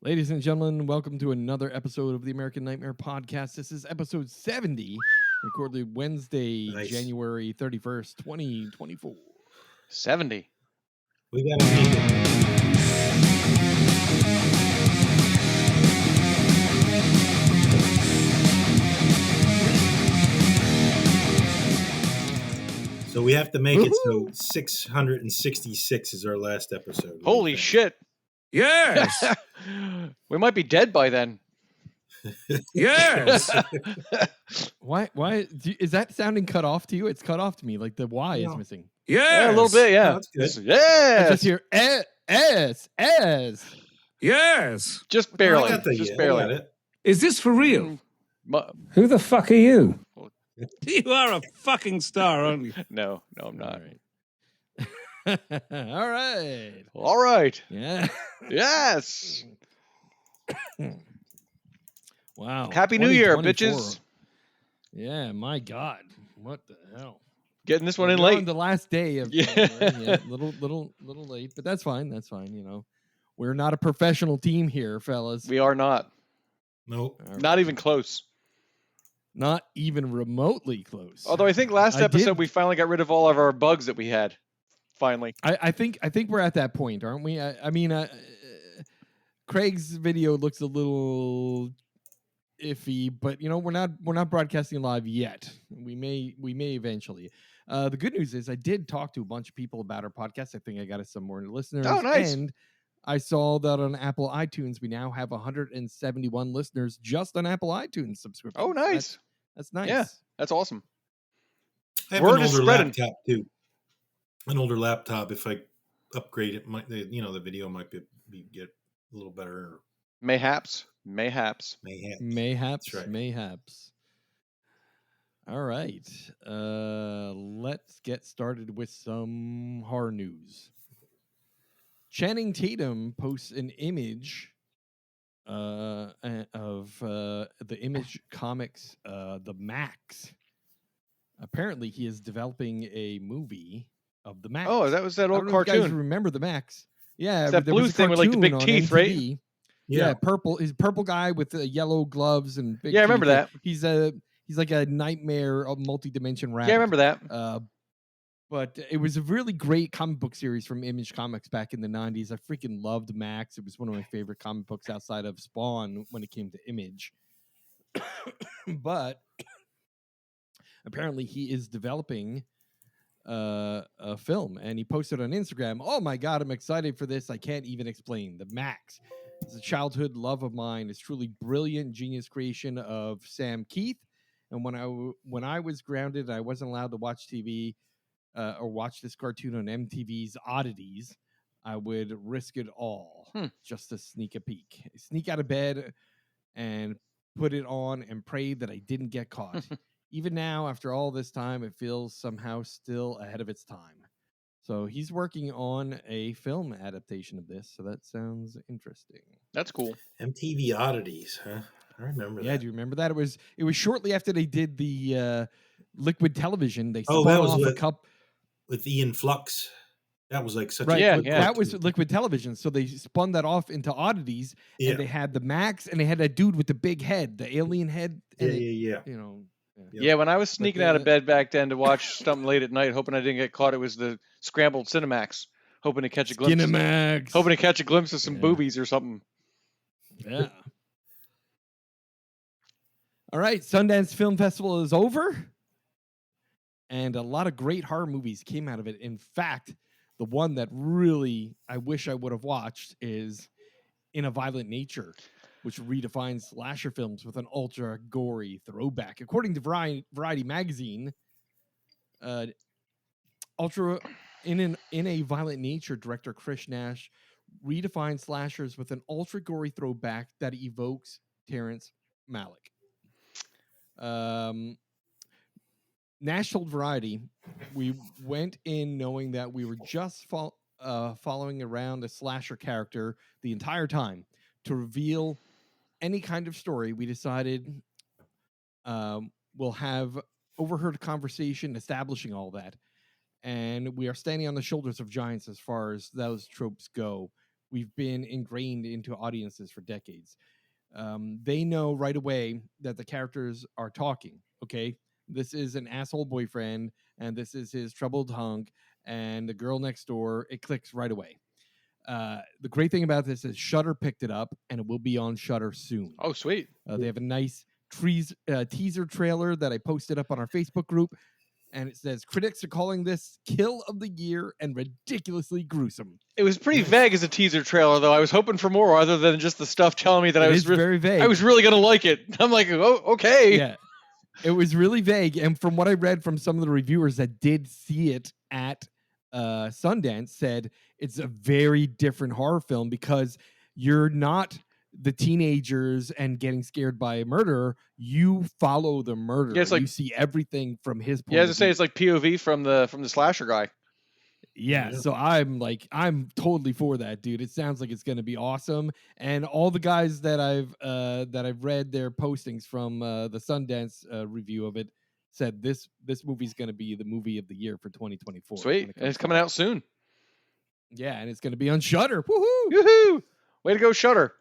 Ladies and gentlemen, welcome to another episode of the American Nightmare Podcast. This is episode 70, recorded Wednesday, Nice. January 31st, 2024. 70. We gotta make it. So we have to make it so 666 is our last episode. What do you Holy think? shit. Yes. We might be dead by then. Yes. Why is that sounding cut off to you? It's cut off to me, like the Y is No. missing. Yeah, Yes. a little bit, yeah. No, that's good. I Yes. just hear S. Yes. Just I barely. got the Just I barely. got it. Is this for real? Mu- Who the fuck are you? You are a fucking star, aren't you? No, I'm not. All right. All right. Yeah. Yes. Wow. Happy New Year, 2024. bitches. Yeah, my God. What the hell? Getting this one in We're on late. the last day of Yeah. January. Yeah, little late, but that's fine. That's fine. You know, we're not a professional team here, fellas. We are not. Nope. All right. Not even close. Not even remotely close. Although I think last I episode did- we finally got rid of all of our bugs that we had. Finally. I think we're at that point, aren't we? I mean, Craig's video looks a little iffy, but you know, we're not broadcasting live yet. We may eventually. The good news is I did talk to a bunch of people about our podcast. I think I got us some more listeners. Oh, nice. And I saw that on Apple iTunes, we now have 171 listeners just on Apple iTunes subscription. Oh, nice. That's nice. Yeah. That's awesome. I have Word an is older spreading. laptop too. An older laptop. If I upgrade it, might the video might be get a little better. Mayhaps. Mayhaps. That's right. Mayhaps. All right. Let's get started with some horror news. Channing Tatum posts an image of the Image Comics, the Max. Apparently, he is developing a movie of the Max. Oh, that was that I don't old know if you guys cartoon. remember the Max? Yeah, It's that there was blue a thing with, like, the big cartoon on teeth, right? MTV. Yeah, purple. He's a purple guy with yellow gloves and big Yeah, I remember teeth. that. He's like a nightmare of multi-dimension rabbit. Yeah, I remember that. But it was a really great comic book series from Image Comics back in the 90s. I freaking loved Max. It was one of my favorite comic books outside of Spawn when it came to Image. But apparently he is developing a film, and he posted on Instagram, "Oh my God, I'm excited for this. I can't even explain. The Max. It's a childhood love of mine. It's truly brilliant, genius creation of Sam Keith. And when I was grounded, I wasn't allowed to watch TV or watch this cartoon on MTV's Oddities. I would risk it all just to sneak a peek. Sneak out of bed and put it on and pray that I didn't get caught. Even now, after all this time, it feels somehow still ahead of its time." So he's working on a film adaptation of this. So that sounds interesting. That's cool. MTV Oddities, huh? I remember Yeah, that. do you remember that? It was shortly after they did the Liquid Television. They Oh, spun that was off a lit. cup. With Ian Flux. That was like such Right, a Yeah, good yeah. that was cartoon. Liquid Television. So they spun that off into Oddities, Yeah. and they had the Max, and they had that dude with the big head, the alien head. Yeah, And yeah. You know, Yep. Yeah, when I was sneaking out of the- bed back then to watch something late at night, hoping I didn't get caught, it was the scrambled Cinemax, hoping to catch a glimpse. Skinamax. Hoping to catch a glimpse of some Yeah. boobies or something. Yeah. All right, Sundance Film Festival is over, and a lot of great horror movies came out of it. In fact, the one that really I wish I would have watched is In a Violent Nature, which redefines slasher films with an ultra-gory throwback. According to Variety magazine, in a Violent Nature, director Chris Nash redefines slashers with an ultra-gory throwback that evokes Terrence Malick. Nash told Variety, "We went in knowing that we were just following around a slasher character the entire time. To reveal any kind of story, we decided we'll have overheard conversation establishing all that. And we are standing on the shoulders of giants as far as those tropes go. we've been ingrained into audiences for decades. They know right away that the characters are talking. Okay, this is an asshole boyfriend, and this is his troubled hunk, and the girl next door. It clicks right away. The great thing about this is Shudder picked it up, and it will be on Shudder soon. Oh, sweet. They have a nice teaser trailer that I posted up on our Facebook group, and it says critics are calling this kill of the year and ridiculously gruesome. It was pretty vague as a teaser trailer, though. I was hoping for more, other than just the stuff telling me that It is very vague. I was really gonna like it. I'm like, oh, okay. Yeah, it was really vague, and from what I read from some of the reviewers that did see it at Sundance, said it's a very different horror film because you're not the teenagers and getting scared by a murderer. You follow the murderer. Yeah, it's like, you see everything from his point. Yeah, as I of say, view. it's like POV from the slasher guy. Yeah, so I'm totally for that, dude. It sounds like it's going to be awesome, and all the guys that I've read their postings from the Sundance review of it said this movie's going to be the movie of the year for 2024. Sweet, and it's coming out soon. Yeah, and it's going to be on Shudder. Woohoo! Yoo-hoo! Way to go, Shudder.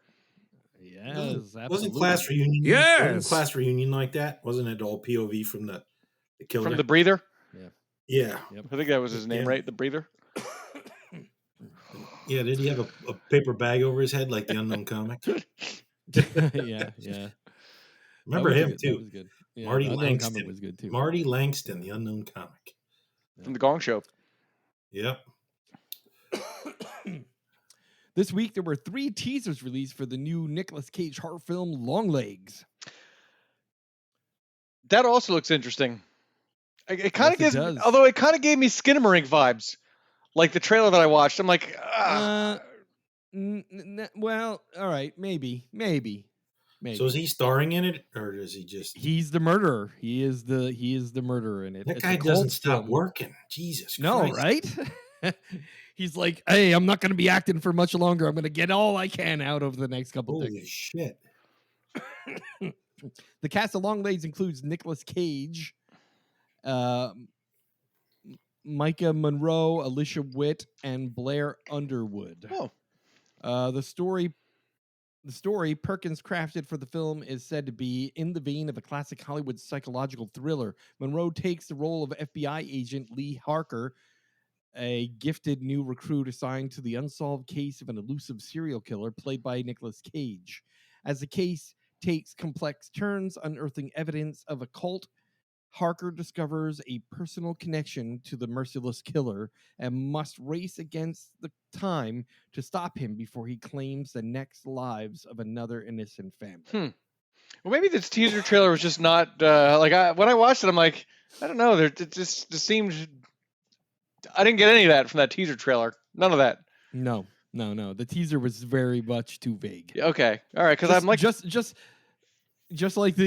Yes, Wasn't Class Reunion? Yes. Wasn't Class Reunion like that? Wasn't it all POV from the killer? From the breather. Yeah. Yep. I think that was his name, right? The breather. Yeah. Did he have a paper bag over his head like the Unknown Comic? yeah. Remember him good. too. That was good. Yeah, Marty the Unknown Langston Comic was good too. Marty Langston, the Unknown Comic. From the Gong Show. Yep. This week there were 3 teasers released for the new Nicolas Cage horror film Longlegs. That also looks interesting. It kind of Yes, it gives, does. although it kind of gave me Skinamarink vibes, like the trailer that I watched. I'm like, Well, all right, maybe. So is he starring in it, or is he just? He's the murderer. He is the murderer in it. That It's guy a cult doesn't stop film. working. Jesus No, Christ. right? He's like, hey, I'm not going to be acting for much longer. I'm going to get all I can out over the next couple Holy decades. shit. The cast of Longlegs includes Nicolas Cage, Micah Monroe, Alicia Witt, and Blair Underwood. oh, The story Perkins crafted for the film is said to be in the vein of a classic Hollywood psychological thriller. Monroe takes the role of FBI agent Lee Harker, a gifted new recruit assigned to the unsolved case of an elusive serial killer played by Nicolas Cage. As the case takes complex turns, unearthing evidence of a cult, Harker discovers a personal connection to the merciless killer and must race against the time to stop him before he claims the next lives of another innocent family. Well, maybe this teaser trailer was just not when I watched it, I'm like, I don't know. It just seemed. I didn't get any of that from that teaser trailer. None of that. No. The teaser was very much too vague. Okay, all right. Because I'm like, just like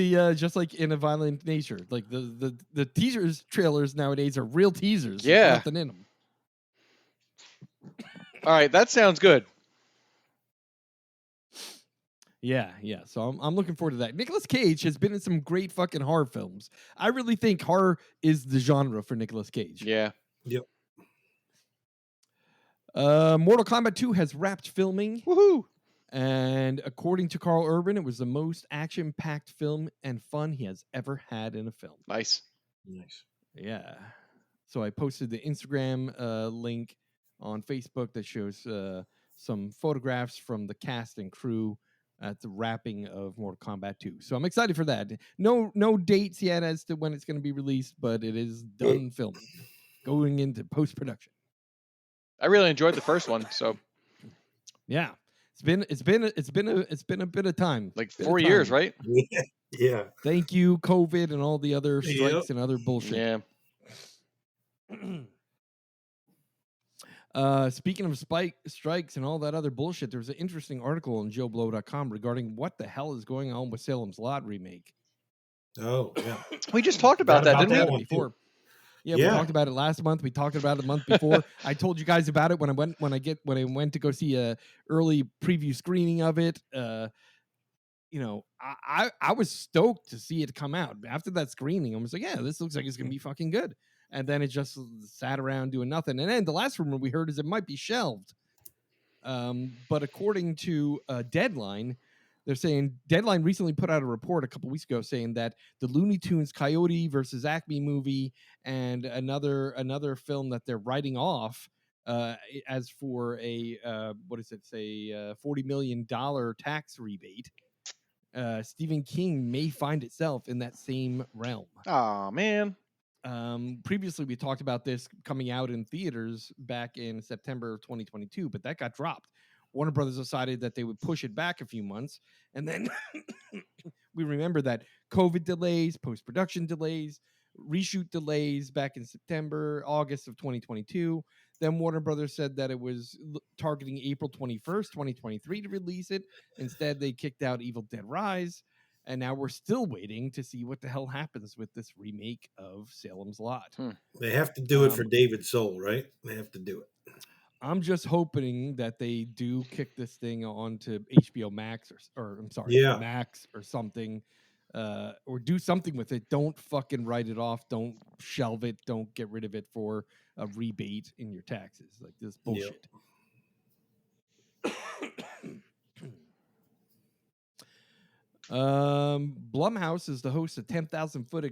in A Violent Nature, like the teasers trailers nowadays are real teasers. There's Yeah. nothing in them. all right, that sounds good. Yeah. So I'm looking forward to that. Nicolas Cage has been in some great fucking horror films. I really think horror is the genre for Nicolas Cage. Yeah. Yep. Mortal Kombat 2 has wrapped filming. Woohoo! And according to Carl Urban, it was the most action-packed film and fun he has ever had in a film. Nice. Yeah. So I posted the Instagram link on Facebook that shows some photographs from the cast and crew at the wrapping of Mortal Kombat 2. So I'm excited for that. No dates yet as to when it's going to be released, but it is done filming, going into post-production. I really enjoyed the first one. So Yeah. It's been a bit of time. like 4 years, right? Yeah. Thank you, COVID, and all the other strikes and other bullshit. Yeah. Speaking of strikes and all that other bullshit, there was an interesting article on JoeBlow.com regarding what the hell is going on with Salem's Lot remake. Oh, yeah. We just talked about that, Forgot didn't about we? one, Before. too. Yeah, Yeah. we talked about it last month. We talked about it the month before. I told you guys about it when I went to go see a early preview screening of it. I was stoked to see it come out. After that screening, I was like, yeah, this looks like it's gonna be fucking good. And then it just sat around doing nothing. And then the last rumor we heard is it might be shelved. But according to Deadline, they're saying Deadline recently put out a report a couple weeks ago saying that the Looney Tunes Coyote versus Acme movie and another film that they're writing off as for a $40 million tax rebate. Stephen King may find itself in that same realm. Oh man. Previously, we talked about this coming out in theaters back in September of 2022, but that got dropped. Warner Brothers decided that they would push it back a few months, and then we remember that COVID delays, post-production delays, reshoot delays back in September, August of 2022. Then Warner Brothers said that it was targeting April 21st, 2023 to release it. Instead, they kicked out Evil Dead Rise. And now we're still waiting to see what the hell happens with this remake of Salem's Lot. They have to do it for David Soul, right? They have to do it. I'm just hoping that they do kick this thing onto HBO Max Max or something, or do something with it. Don't fucking write it off. Don't shelve it. Don't get rid of it for a rebate in your taxes. Like this bullshit. Blumhouse is the host of 10,000 foot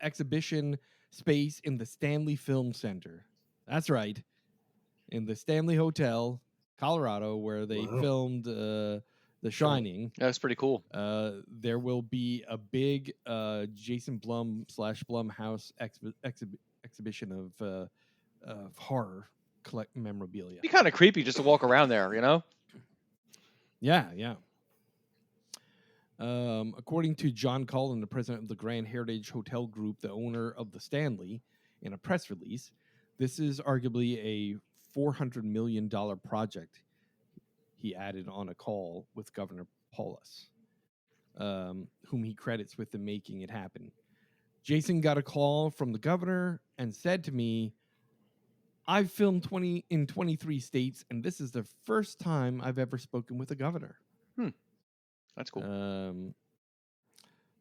exhibition space in the Stanley Film Center. That's right. In the Stanley Hotel, Colorado, where they filmed The Shining. That's pretty cool. There will be a big Jason Blum / Blumhouse exhibition of horror memorabilia. It'd be kind of creepy just to walk around there, you know? Yeah. According to John Cullen, the president of the Grand Heritage Hotel Group, the owner of the Stanley, in a press release, this is arguably a $400 million project, he added on a call with Governor Paulus, whom he credits with making it happen. Jason got a call from the governor and said to me, I've filmed 23 states, and this is the first time I've ever spoken with a governor. That's cool.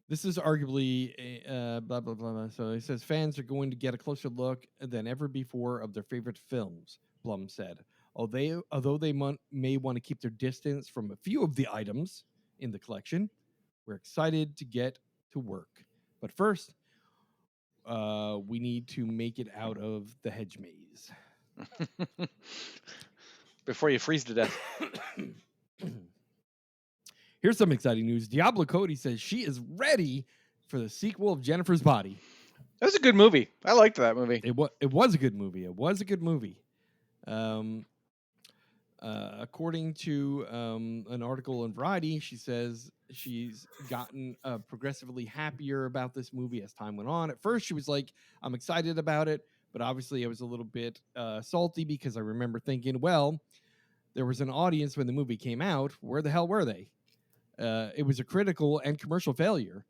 This is arguably blah, blah, blah, blah. So he says fans are going to get a closer look than ever before of their favorite films, Blum said. Although they may want to keep their distance from a few of the items in the collection, we're excited to get to work. But first, we need to make it out of the hedge maze. Before you freeze to death. Here's some exciting news. Diablo Cody says she is ready for the sequel of Jennifer's Body. That was a good movie. I liked that movie. It was a good movie. It was a good movie. According to an article in Variety, she says she's gotten progressively happier about this movie as time went on. At first, she was like, I'm excited about it. But obviously, I was a little bit salty because I remember thinking, well, there was an audience when the movie came out. Where the hell were they? It was a critical and commercial failure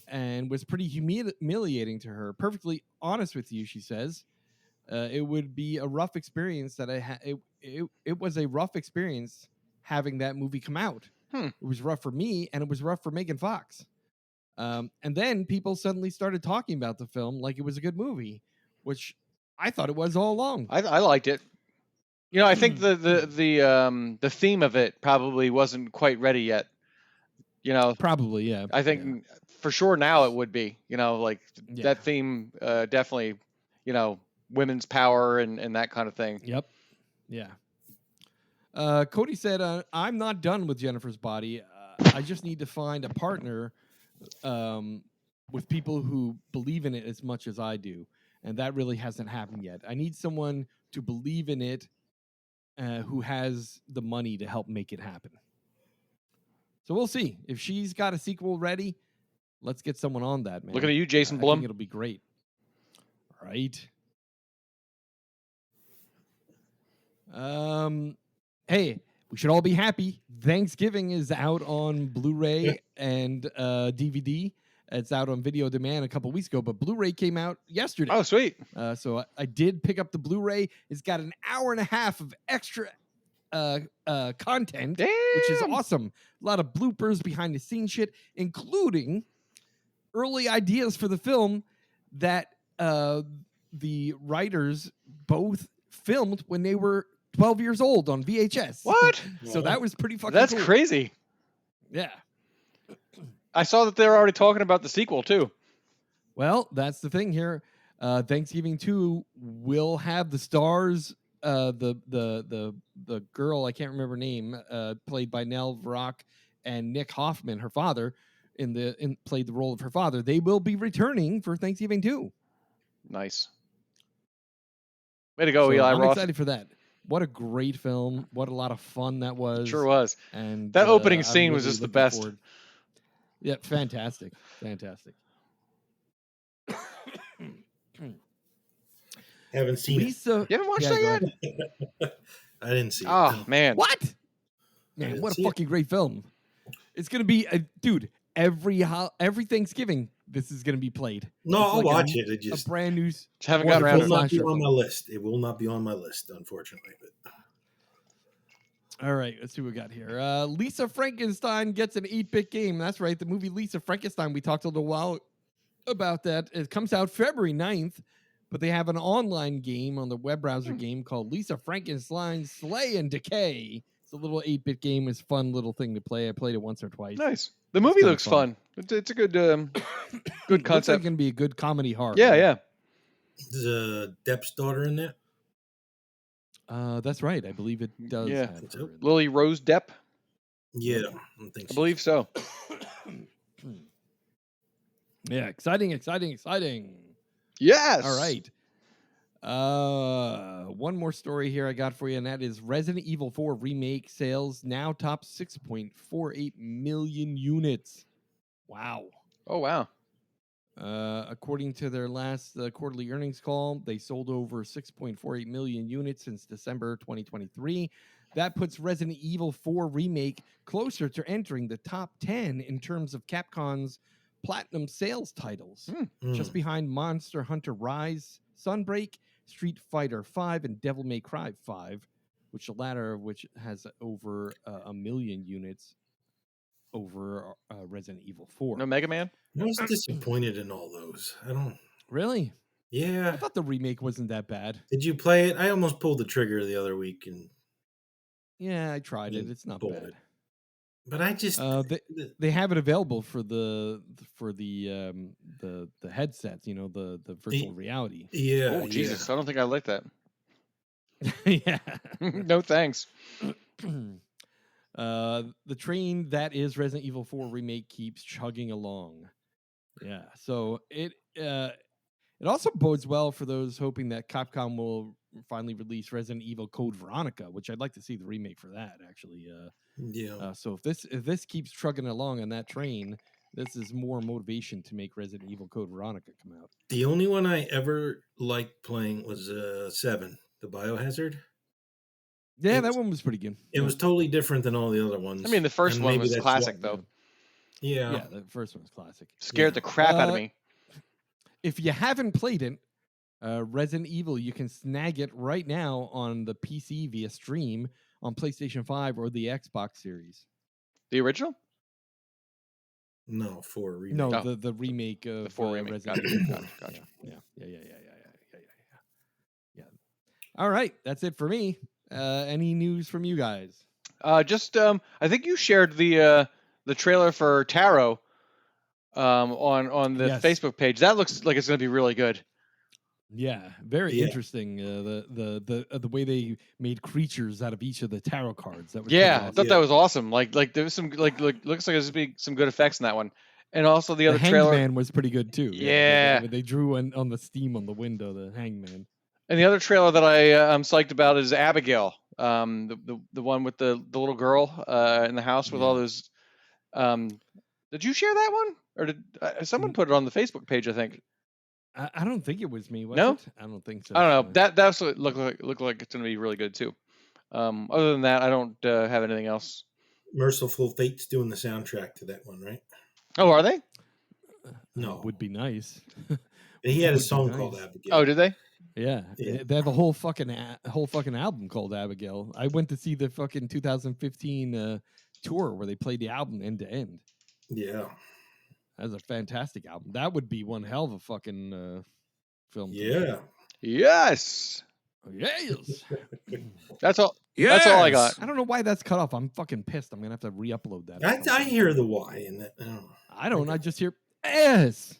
and was pretty humiliating to her. Perfectly honest with you, she says. It would be a rough experience that it was a rough experience having that movie come out. It was rough for me, and it was rough for Megan Fox. And then people suddenly started talking about the film like it was a good movie, which I thought it was all along. I liked it. You know, I think the theme of it probably wasn't quite ready yet. You know, probably, yeah. I think for sure now it would be. You know, like that theme definitely. You know, women's power and that kind of thing. Yep. Yeah. Cody said, I'm not done with Jennifer's Body. I just need to find a partner with people who believe in it as much as I do. And that really hasn't happened yet. I need someone to believe in it who has the money to help make it happen. So we'll see. If she's got a sequel ready, let's get someone on that, man. Looking at you, Jason Blum. I think it'll be great. Right. Hey, we should all be happy. Thanksgiving is out on Blu-ray and DVD. It's out on video demand a couple weeks ago, but Blu-ray came out yesterday. Oh, sweet. So I did pick up the Blu-ray. It's got an hour and a half of extra content, which is awesome. A lot of bloopers, behind the scenes shit, including early ideas for the film that the writers both filmed when they were 12 years old on VHS. What? So that was pretty fucking That's cool. crazy. Yeah. I saw that they were already talking about the sequel too. Well, that's the thing here. Thanksgiving 2 will have the stars. The girl, I can't remember her name, played by Nell Vrock and Nick Hoffman, her father, played the role of her father. They will be returning for Thanksgiving 2. Nice. Way to go, So Eli I'm Roth. excited for that. What a great film! What a lot of fun that was. Sure was. And That opening I'm scene was really just the looking best. forward. Yeah, fantastic. Haven't seen Lisa, You haven't watched Yeah, that go yet? it. I didn't see it. Oh no. man. What? I Man, didn't what a see it. fucking great film! It's gonna be, dude. Every Thanksgiving, this is gonna be played. No, It's I'll like watch it. A It just brand new. Just haven't it gotten around will to it. not be slasher on my film. list. It will not be on my list, unfortunately. But All right, let's see what we got here. Lisa Frankenstein gets an 8-bit game. That's right, the movie Lisa Frankenstein. We talked a little while about that. It comes out February 9th, but they have an online game on the web browser game called Lisa Frankenstein Slay and Decay. It's a little 8-bit game. It's a fun little thing to play. I played it once or twice. Nice. The movie kinda looks fun. fun. It's a good good Looks like concept. going to be a good comedy horror. Yeah, yeah. there's Depp's daughter in there. That's right. I believe it does Yeah. have her So, in there. Lily Rose Depp, Yeah, I don't think I so. believe so. Yeah, exciting. Yes. All right. One more story here I got for you, and that is Resident Evil 4 remake sales now top 6.48 million units. Wow. Oh wow. According to their last quarterly earnings call, they sold over 6.48 million units since December 2023. That puts Resident Evil 4 remake closer to entering the top 10 in terms of Capcom's platinum sales titles, just behind Monster Hunter Rise, Sunbreak, Street Fighter 5, and Devil May Cry 5, which the latter of which has over a million units over Resident Evil 4. No Mega Man? I was disappointed in all those. I don't. Really? I Yeah. thought the remake wasn't that bad. Did you play it? I almost pulled the trigger the other week, and Yeah, I tried it. Yeah, It's not bought bad. it. but I just They have it available for the headset, the virtual reality. yeah. Oh Jesus, I don't think I like that. Yeah. No thanks. The train that is Resident Evil 4 remake keeps chugging along. Yeah. So it also bodes well for those hoping that Capcom will finally release Resident Evil Code Veronica, which I'd like to see the remake for that actually. Yeah. So if this keeps trucking along on that train, this is more motivation to make Resident Evil Code Veronica come out. The only one I ever liked playing was 7, the Biohazard. Yeah, It that was- one was pretty good. It was totally different than all the other ones. I mean, the first and one maybe was that's classic why- though. Yeah. Yeah, the first one was classic. Scared the crap out of Uh, me. If you haven't played it, Resident Evil, you can snag it right now on the PC via stream on PlayStation 5 or the Xbox Series. The original? No, 4 remake. No, Oh. the remake of The 4 remake. Resident Gotcha, Evil 4. gotcha. Yeah. All right, that's it for me. Any news from you guys? I think you shared the trailer for Taro on the Yes. Facebook page. That looks like it's going to be really good. Yeah, very Yeah. interesting. The way they made creatures out of each of the tarot cards. That was Yeah, I pretty thought awesome. that was awesome. Like there was some looks like there's gonna be some good effects in that one. And also the other the trailer. Hangman was pretty good too. Yeah. They drew on the steam on the window. The Hangman. And the other trailer that I'm psyched about is Abigail, the one with the little girl in the house with all Yeah. those. Did you share that one, or did someone put it on the Facebook page? I think. I don't think it was me. Was No? it? I don't think so. I don't know. That's what looked like it's gonna be really good too. Other than that, I don't have anything else. Merciful Fate's doing the soundtrack to that one, right? Oh, are they? No. would be nice. He had a would be song nice. called Abigail. Oh, did they? Yeah, Yeah. they have a whole fucking album called Abigail. I went to see the fucking 2015 tour where they played the album end to end. Yeah. That's a fantastic album. That would be one hell of a fucking film. to Yeah. make. Yes. Yes. That's all. Yes. That's all I got. I don't know why that's cut off. I'm fucking pissed. I'm gonna have to re-upload that. or I something. hear the Y in that. I don't. I just hear yes.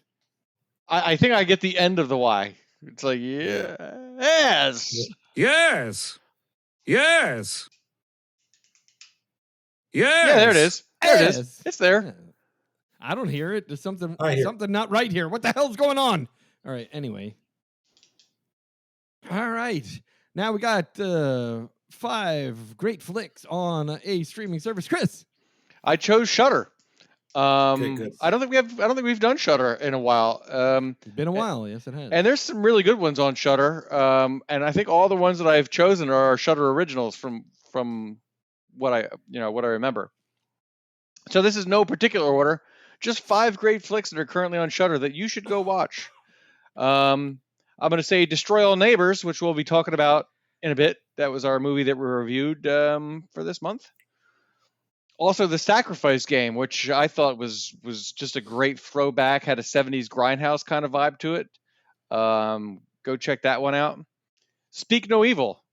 I think I get the end of the Y. It's like yes. Yes. Yes. Yes. Yeah, there it is. There it is. Yes. It's there. Yeah. I don't hear it. There's something I hear something not right here. What the hell's going on? All right. Anyway. All right. Now we got 5 great flicks on a streaming service. Chris. I chose Shudder. Okay, good. I don't think we've done Shudder in a while. It's been a while. Yes, it has. And there's some really good ones on Shudder. And I think all the ones that I've chosen are Shudder originals from what I remember. So this is no particular order, just 5 great flicks that are currently on Shudder that you should go watch. I'm going to say Destroy All Neighbors, which we'll be talking about in a bit. That was our movie that we reviewed for this month. Also, The Sacrifice Game, which I thought was just a great throwback, had a 70s grindhouse kind of vibe to it. Go check that one out. Speak No Evil,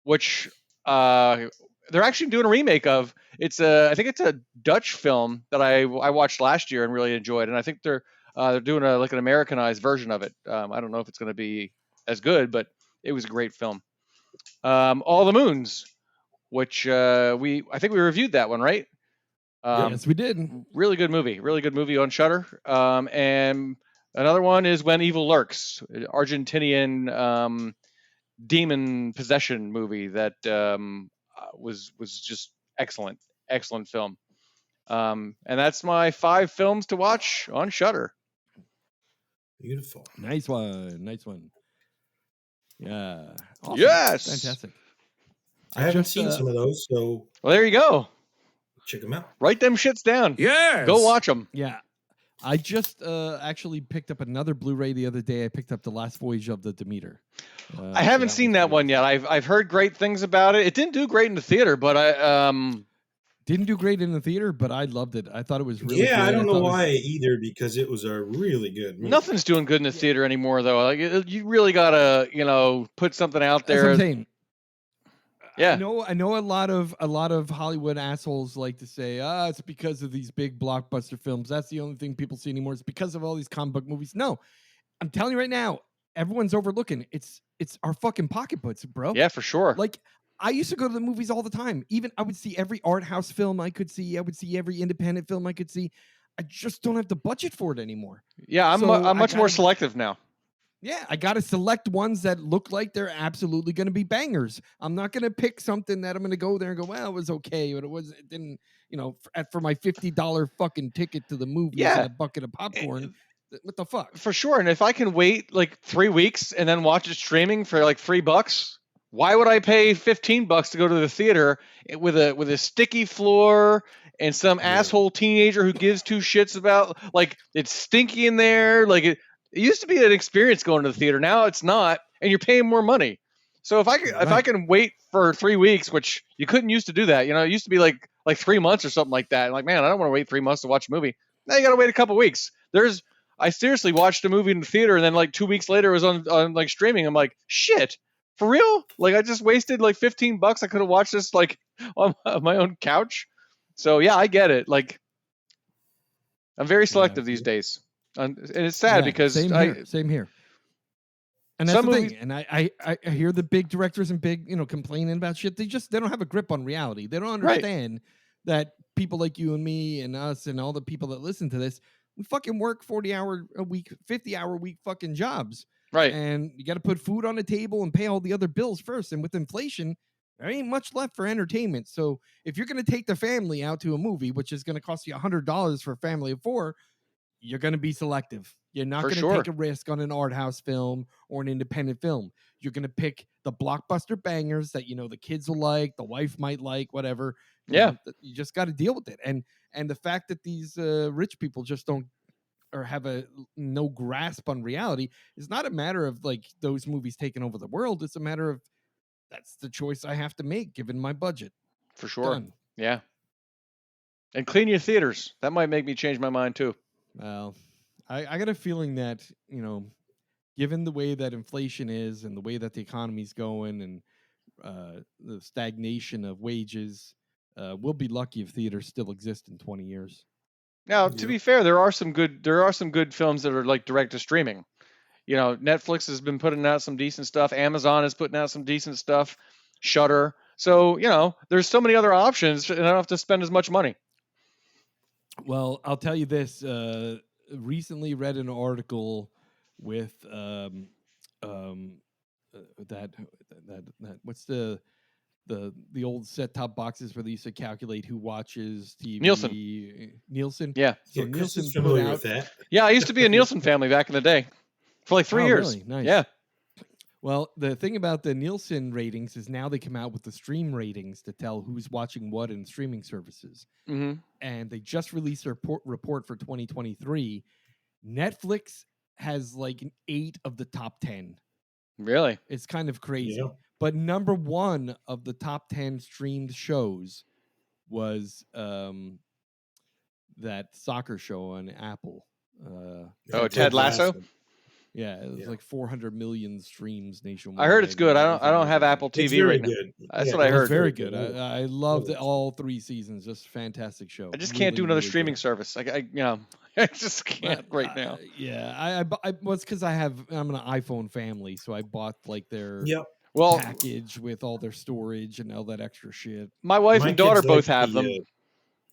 which they're actually doing a remake of. I think it's a Dutch film that I watched last year and really enjoyed, and I think they're doing an Americanized version of it. I don't know if it's going to be as good, but it was a great film. All the Moons, which I think we reviewed that one, right? Yes, we did. Really good movie on Shudder. And another one is When Evil Lurks, Argentinian demon possession movie that was just excellent film. And that's my 5 films to watch on Shudder. Beautiful. Nice one. Yeah. Awesome. Yes. Fantastic. I haven't seen some of those, so Well, there you go. check them out. Write them shits down. Yes. Go watch them. Yeah. I just actually picked up another Blu-ray the other day. I picked up The Last Voyage of the Demeter. I haven't seen that one yet. I've heard great things about it. It didn't do great in the theater, but I didn't do great in the theater, but I loved it. I thought it was really good. I don't know why either, because it was a really good movie. Nothing's doing good in the theater anymore, though. Like you really gotta, put something out That's what there. I'm saying. Yeah. I know a lot of Hollywood assholes like to say, it's because of these big blockbuster films. That's the only thing people see anymore. It's because of all these comic book movies. No, I'm telling you right now, everyone's overlooking. It's our fucking pocketbooks, bro. Yeah, for sure. Like, I used to go to the movies all the time. Even I would see every art house film I could see. I would see every independent film I could see. I just don't have the budget for it anymore. Yeah, I'm much more selective now. Yeah, I got to select ones that look like they're absolutely going to be bangers. I'm not going to pick something that I'm going to go there and go, well, it was okay, but it didn't, for my $50 fucking ticket to the movies and a bucket of popcorn. What the fuck? For sure. And if I can wait like 3 weeks and then watch it streaming for like $3, why would I pay $15 to go to the theater with a sticky floor and some asshole teenager who gives 2 shits about, like, it's stinky in there? Like, it used to be an experience going to the theater. Now it's not, and you're paying more money. So if I can wait for 3 weeks, which you couldn't used to do that, it used to be like 3 months or something like that. And like, man, I don't want to wait 3 months to watch a movie. Now you got to wait a couple weeks. I seriously watched a movie in the theater, and then like 2 weeks later it was on like streaming. I'm like, shit, for real? Like, I just wasted like $15. I could have watched this like on my own couch. So yeah, I get it. Like, I'm very selective these days. And it's sad because same here. And that's the thing. And I hear the big directors and big, complaining about shit. They don't have a grip on reality. They don't understand that people like you and me and us and all the people that listen to this, we fucking work 40-hour a week, 50-hour week fucking jobs. Right. And you got to put food on the table and pay all the other bills first. And with inflation, there ain't much left for entertainment. So if you're going to take the family out to a movie, which is going to cost you $100 for a family of 4, you're going to be selective. You're not going to take a risk on an art house film or an independent film. You're going to pick the blockbuster bangers that, the kids will like, the wife might like, whatever. You just got to deal with it. And the fact that these rich people just don't or have no grasp on reality is not a matter of like those movies taking over the world. It's a matter of that's the choice I have to make given my budget. For sure. Done. Yeah. And clean your theaters. That might make me change my mind too. Well, I got a feeling that, given the way that inflation is and the way that the economy's going and the stagnation of wages, we'll be lucky if theaters still exist in 20 years. Now, to be fair, there are some good films that are like direct to streaming. You know, Netflix has been putting out some decent stuff. Amazon is putting out some decent stuff. Shudder. So, you know, there's so many other options, and I don't have to spend as much money. Well, I'll tell you this. Recently read an article with that what's the old set-top boxes where they used to calculate who watches TV. Nielsen. Yeah. So Yeah, Chris Nielsen is familiar put out, with that. Yeah, I used to be a Nielsen family back in the day for like 3 years. Really? Nice. Yeah. Well, the thing about the Nielsen ratings is now they come out with the stream ratings to tell who's watching what in streaming services. Mm-hmm. And they just released a report for 2023. Netflix has like 8 of the top 10. Really? It's kind of crazy. Yeah. But number 1 of the top 10 streamed shows was that soccer show on Apple. Ted Lasso? Yeah, it was like 400 million streams nationwide. I heard it's good. I don't have Apple It's TV very right good. now. That's Yeah, what I it's heard. Very good. I loved Really all 3 seasons. Just fantastic show. I just can't do Really, another really streaming good. service. I I just can't right now. Yeah, I well, it's because I'm an iPhone family, so I bought like their Yep. Well, package with all their storage and all that extra shit. my wife My and daughter kids like both have them.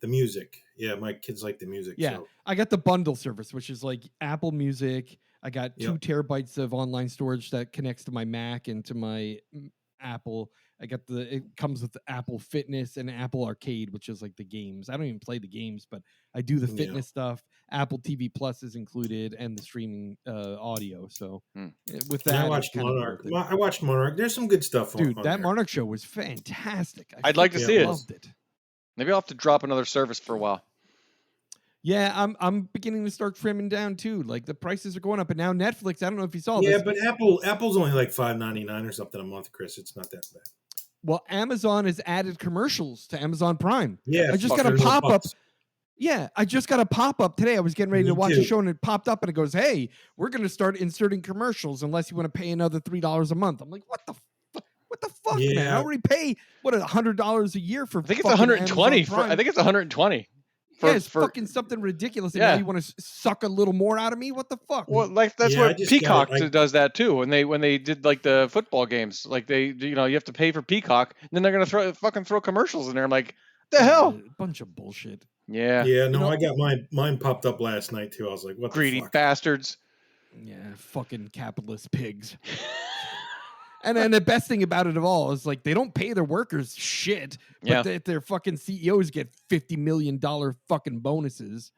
The music. Yeah, my kids like the music. Yeah, So. I got the bundle service, which is like Apple Music. I got 2 terabytes of online storage that connects to my Mac and to my Apple. I got it comes with the Apple Fitness and Apple Arcade, which is like the games. I don't even play the games, but I do the fitness stuff. Apple TV Plus is included and the streaming audio. So with that, I watched Monarch. I watched Monarch. There's some good stuff Dude, on that there. Monarch show was fantastic. I'd like to see it. Loved it. Maybe I'll have to drop another service for a while. Yeah, I'm beginning to start trimming down too. Like the prices are going up, and now Netflix. I don't know if you saw Yeah, this. but Apple's only like $5.99 or something a month, Chris. It's not that bad. Well, Amazon has added commercials to Amazon Prime. Yeah, I just got a pop up. Yeah, I just got a pop up today. I was getting ready to watch a show, and it popped up, and it goes, "Hey, we're going to start inserting commercials unless you want to pay another $3 a month." I'm like, "What the fuck, man? I already pay $100 a year for." I think it's 120. I think it's 120. It's fucking something ridiculous. And now you want to suck a little more out of me? What the fuck? Well, like that's what Peacock does that too. When they did like the football games, like you have to pay for Peacock, and then they're gonna throw commercials in there. I'm like, the hell? Bunch of bullshit. Yeah. Yeah. No, I got mine popped up last night too. I was like, what? Greedy the fuck? bastards. Yeah, fucking capitalist pigs. And then the best thing about it of all is like they don't pay their workers shit, but their fucking CEOs get $50 million fucking bonuses.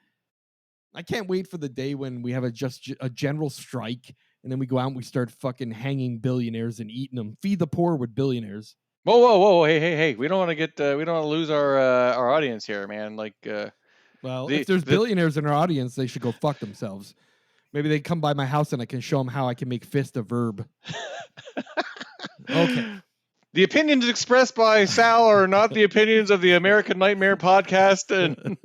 I can't wait for the day when we have a general strike, and then we go out and we start fucking hanging billionaires and eating them. Feed the poor with billionaires. Whoa! Hey! We don't want to lose our audience here, man. Like, well, if there's billionaires in our audience, they should go fuck themselves. Maybe they come by my house and I can show them how I can make fist a verb. Okay. The opinions expressed by Sal are not the opinions of the American Nightmare podcast. And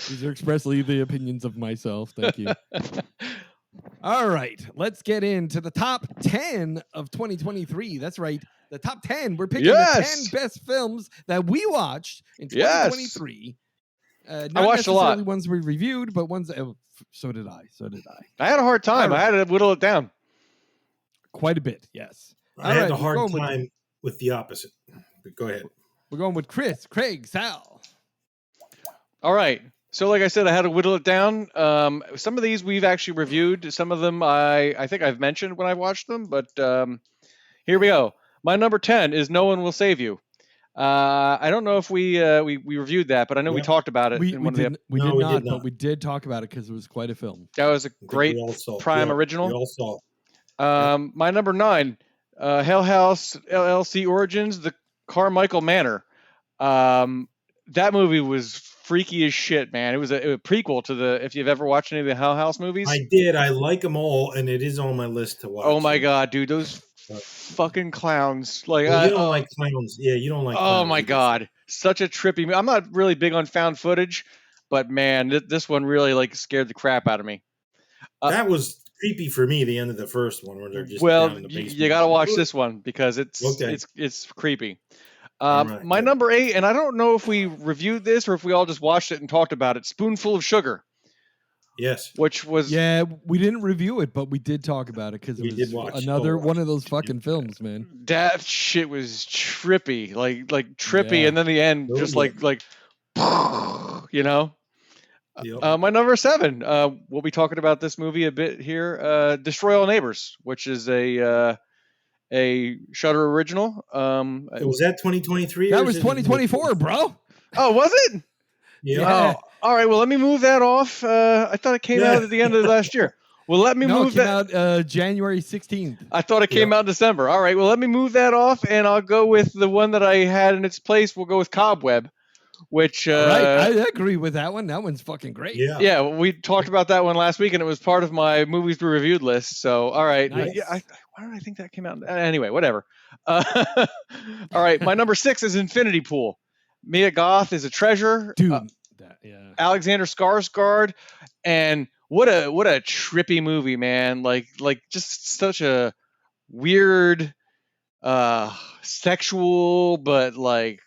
these are expressly the opinions of myself. Thank you. All right. Let's get into the top 10 of 2023. That's right. The top 10. We're picking the 10 best films that we watched in 2023. Not I watched a lot. Ones we reviewed, but ones. So did I. I had a hard time. I had to whittle it down. Quite a bit, yes. I had a hard time with the opposite. But go ahead. We're going with Chris, Craig, Sal. All right. So like I said, I had to whittle it down. Some of these we've actually reviewed. Some of them I think I've mentioned when I watched them. But here we go. My number 10 is No One Will Save You. I don't know if we reviewed that, but I know we talked about it. We did not, but we did talk about it because it was quite a film. That was a great Prime original. We all saw it. My number 9, Hell House LLC Origins, The Carmichael Manor. That movie was freaky as shit, man. It was a prequel to if you've ever watched any of the Hell House movies. I did. I like them all, and it is on my list to watch. Oh my god, dude, those fucking clowns! Like you don't like clowns. Yeah, you don't like. Oh my god, such a trippy. I'm not really big on found footage, but man, this one really like scared the crap out of me. That was creepy for me. The end of the first one where they're just Well, down in the basement. you got to watch this one because Okay. it's creepy. All right, My good. number 8, and I don't know if we reviewed this or if we all just watched it and talked about it. Spoonful of Sugar, Yes. which was Yeah, we didn't review it, but we did talk about it because We it did was watch- another oh, one of those watch. fucking films, man. that shit was trippy, like trippy, Yeah. and then the end Oh, just yeah. like you know. Yep. My number 7, we'll be talking about this movie a bit here. Destroy All Neighbors, which is a Shudder original. Was that 2023? That was 2024, bro. Oh, was it? Yeah. Oh, all right. Well, let me move that off. I thought it came out at the end of last year. Well, let me No, it move came that. out January 16th. I thought it came Yeah. out in December. All right. Well, let me move that off, and I'll go with the one that I had in its place. We'll go with Cobweb, which Right, I agree with that one. That one's fucking great. Yeah. yeah, we talked about that one last week, and it was part of my movies we reviewed list. So, all right. Nice. Yeah, why did I think that came out? Anyway, whatever. All right. My number 6 is Infinity Pool. Mia Goth is a treasure. Dude. Yeah. Alexander Skarsgård, and what a trippy movie, man. Like just such a weird, sexual, but like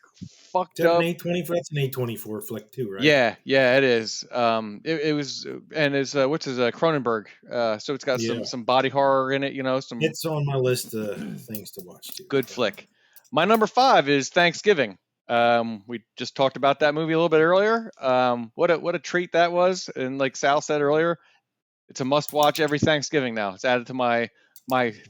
fucked Is that up. an A24? That's an A24 flick too, right? Yeah, it is. It was, and it's what's his Cronenberg. So it's got Yeah. some body horror in it. You know, some It's on my list of things to watch too. good flick. My number 5 is Thanksgiving. We just talked about that movie a little bit earlier. What a treat that was, and like Sal said earlier, it's a must watch every Thanksgiving now. It's added to my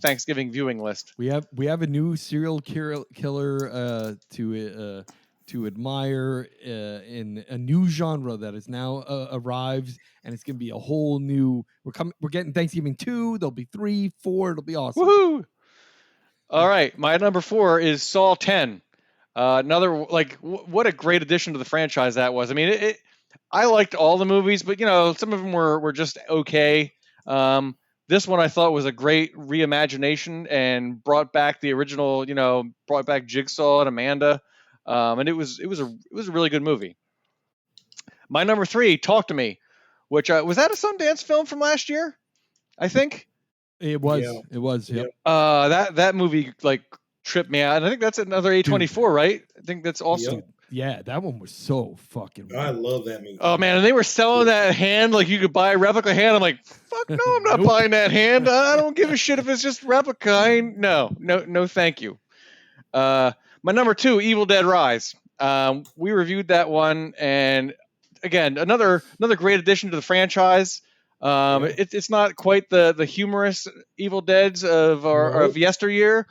Thanksgiving viewing list. We have a new serial killer to admire in a new genre that has now arrived, and it's gonna be a whole new. We're getting Thanksgiving 2. There'll be 3, 4. It'll be awesome. Woohoo! All right, my number 4 is Saw 10. Another what a great addition to the franchise that was. I mean, I liked all the movies, but you know, some of them were just okay. This one I thought was a great reimagination and brought back the original. You know, brought back Jigsaw and Amanda, and it was a really good movie. My number 3, Talk to Me, which was that a Sundance film from last year? I think It was. Yeah. It was. Yep. that movie like tripped me out, and I think that's another A24, right? I think that's also. Yep. Yeah, that one was so fucking. I love that movie. Oh man, and they were selling that hand like you could buy a replica hand. I'm like, fuck no, I'm not Nope. buying that hand. I don't give a shit if it's just replica. No, thank you. My number 2, Evil Dead Rise. We reviewed that one, and again, another great addition to the franchise. It's not quite the humorous Evil Deads of yesteryear,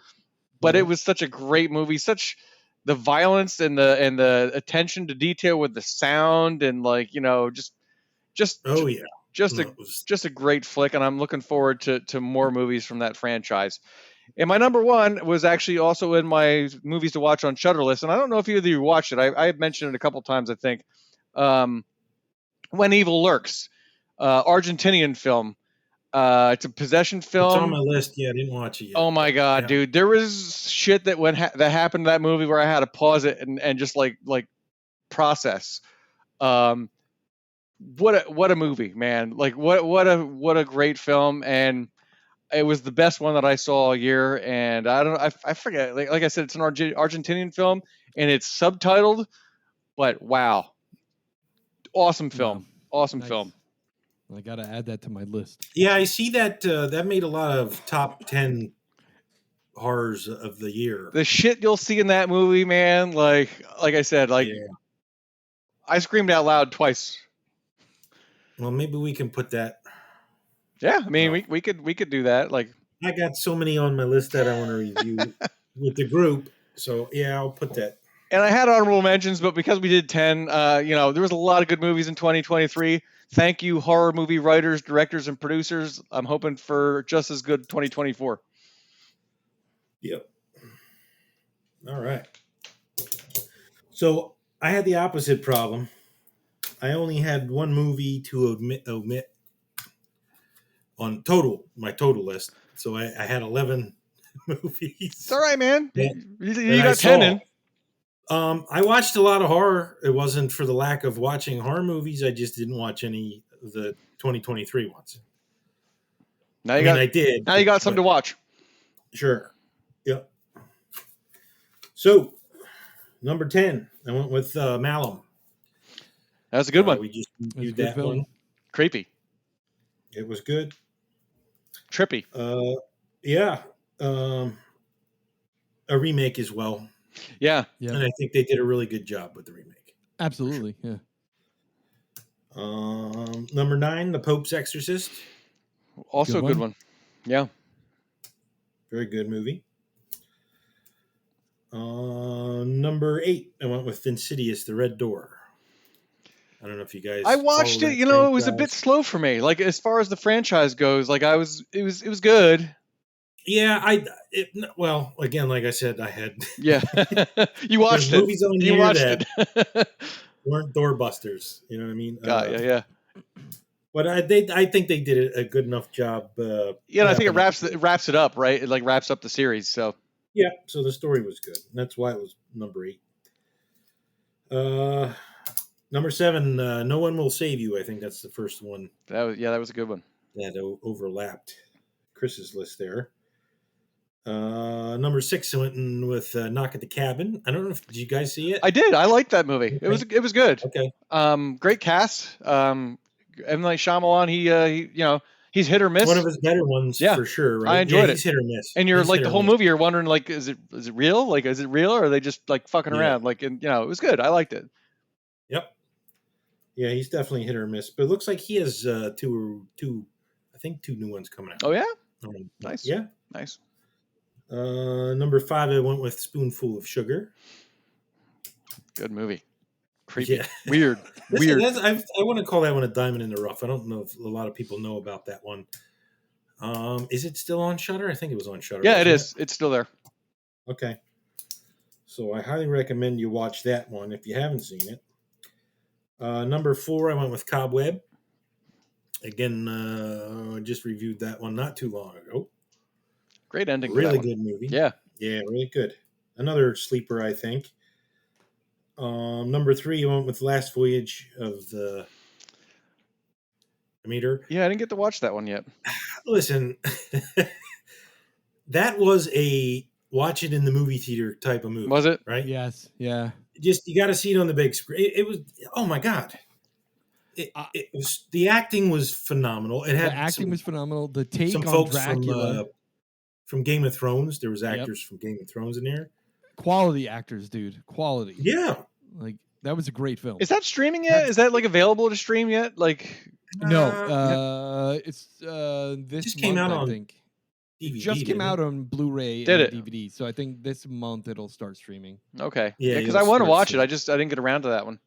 but it was such a great movie. Such the violence and the attention to detail with the sound and like just Oh yeah. just a great flick, and I'm looking forward to more movies from that franchise. And my number 1 was actually also in my movies to watch on Shudder list, and I don't know if either of you watched it. I have mentioned it a couple times, I think. When Evil Lurks, Argentinian film. It's a possession film. It's on my list. Yeah, I didn't watch it yet. Oh my god, Yeah. dude! There was shit that that happened to that movie where I had to pause it and just like process. What a movie, man! Like what a great film, and it was the best one that I saw all year. And I forget. Like I said, it's an Argentinian film, and it's subtitled. But wow, awesome film! Awesome Nice. film. I gotta add that to my list. Yeah, I see that. That made a lot of top 10 horrors of the year. The shit you'll see in that movie, man. Like I said, Yeah. I screamed out loud twice. Well, maybe we can put that. Yeah, I mean, we could do that. Like, I got so many on my list that I want to review with the group. So yeah, I'll put that. and I had honorable mentions, but because we did 10, there was a lot of good movies in 2023. Thank you, horror movie writers, directors, and producers. I'm hoping for just as good 2024. Yep. All right. So I had the opposite problem. I only had one movie to omit on my total list. So I had 11 movies. It's all right, man. Yeah. You got 10 in. I watched a lot of horror. It wasn't for the lack of watching horror movies. I just didn't watch any of the 2023 ones. Now I you mean, got I did. now you got something to watch. Sure. Yep. So, number 10, I went with Malum. That was a good one. We just It's a reviewed good that film. one. Creepy, It was good. trippy. Yeah. A remake as well. Yeah. Yeah, And I think they did a really good job with the remake. absolutely. Yeah. Number 9, The Pope's Exorcist. Also a good one. Yeah. Very good movie. Number 8, I went with Insidious, The Red Door. I don't know if you guys. I watched follow it. that It was a bit franchise. slow for me. Like as far as the franchise goes, like it was good. Yeah, well, again, like I said, I had Yeah. You watched there's it. movies on You here watched that it. weren't doorbusters. You know what I mean? Yeah. But I think they did a good enough job. Yeah, and I think it wrapping up. wraps it up, right? It like wraps up the series. So Yeah, so the story was good. That's why it was number 8. Number 7, No One Will Save You. I think that's the first one that was a good one. that overlapped Chris's list there. Number 6, I went in with Knock at the Cabin. I don't know if did you guys see it? I did. I liked that movie. Okay. It was good. Okay. Great cast. M. Night Shyamalan. He he's hit or miss. One of his better ones, Yeah. for sure. Right? I enjoyed he's hit or miss. And you're He's like hit the or whole miss. movie, you're wondering like, is it real? Like, is it real, or are they just like fucking Yeah. around? Like, and it was good. I liked it. Yep. Yeah, he's definitely hit or miss. But it looks like he has two new ones coming out. Oh yeah, Nice. nice. Yeah. Nice. Number 5, I went with Spoonful of Sugar. Good movie. Creepy. Yeah. Weird. Listen, Weird. I want to call that one a diamond in the rough. I don't know if a lot of people know about that one. Is it still on Shudder? I think it was on Shudder. Yeah, it wasn't is. It's still there. Okay. So I highly recommend you watch that one if you haven't seen it. Number 4, I went with Cobweb. Again, I just reviewed that one not too long ago. Great ending. For Really that one. good movie. Yeah. Yeah, really good. Another sleeper, I think. Number 3, I went with Last Voyage of the Demeter. Yeah, I didn't get to watch that one yet. Listen, that was a watch it in the movie theater type of movie. Was it? Right? Yes. Yeah. Just you got to see it on the big screen. It was, oh my god! It was, the acting was phenomenal. It had The acting was phenomenal. The take some on folks Dracula. from Game of Thrones. There was actors from Game of Thrones in there. Quality actors, dude. Quality. Yeah. Like that was a great film. Is that streaming yet? Is that like available to stream yet? Like, No. It's this just month, came out I on think. DVD. It just came out on Blu-ray Did and it? DVD. So I think this month it'll start streaming. okay. Yeah, Because you'll I want to start watch seeing it. I didn't get around to that one.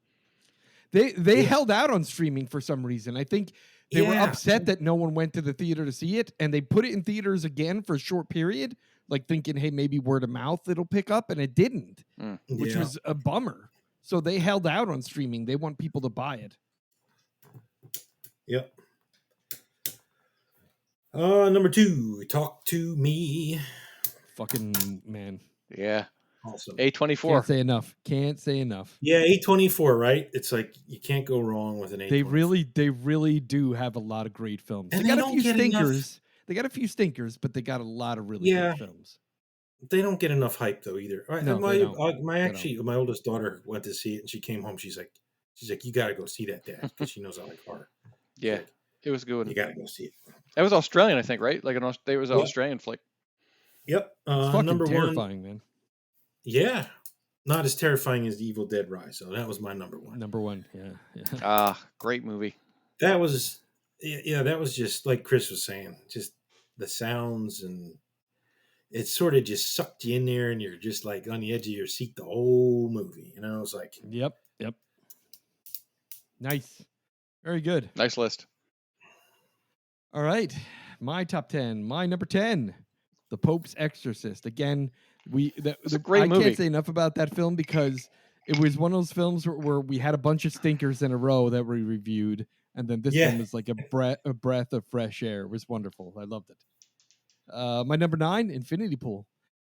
They held out on streaming for some reason. I think they were Yeah. upset that no one went to the theater to see it, and they put it in theaters again for a short period, like thinking, hey, maybe word of mouth it'll pick up, and it didn't, which Yeah. was a bummer. So they held out on streaming. They want people to buy it. Yep. Number 2, Talk to Me. Fucking man. Yeah. Awesome. A24. Can't say enough. Can't say enough. Yeah, A24, right? It's like you can't go wrong with an A24. They really do have a lot of great films. And they got they a don't few get enough- stinkers. They got a few stinkers, but they got a lot of really Yeah. good films. They don't get enough hype though either. No, my they don't. my oldest daughter went to see it and she came home. She's like, you got to go see that, Dad, because she knows I like horror. Yeah. Like, It was a good one. you got to go see it. That was Australian, I think, right? Like it was an Yeah. Australian flick. Yep. It's fucking Number 1. terrifying, man. Yeah, not as terrifying as Evil Dead Rise. So that was my number 1. Number 1. Yeah. Great movie. That was that was just like Chris was saying, just the sounds, and it sort of just sucked you in there, and you're just like on the edge of your seat the whole movie. You know, it's like, Yep. Nice. Very good. Nice list. All right. My top 10. My number 10. The Pope's Exorcist. Again, It's a great I movie. can't say enough about that film because it was one of those films where we had a bunch of stinkers in a row that we reviewed, and then this one was like a breath of fresh air. It was wonderful. I loved it. My number 9, Infinity Pool.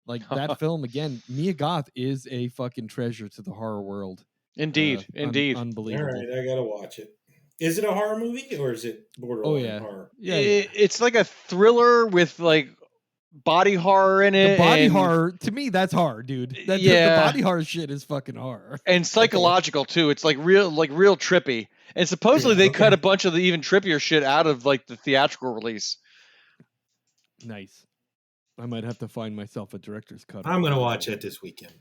Like that film again. Mia Goth is a fucking treasure to the horror world. Indeed. all Unbelievable. right, I gotta watch it. Is it a horror movie or is it borderline yeah. horror? Yeah, It's like a thriller with like body horror in the it. body and, horror, to me, that's horror, dude. The Yeah. body horror shit is fucking horror. And psychological too. It's like real trippy. And supposedly they cut a bunch of the even trippier shit out of like the theatrical release. Nice. I might have to find myself a director's cut. I'm gonna watch it this weekend.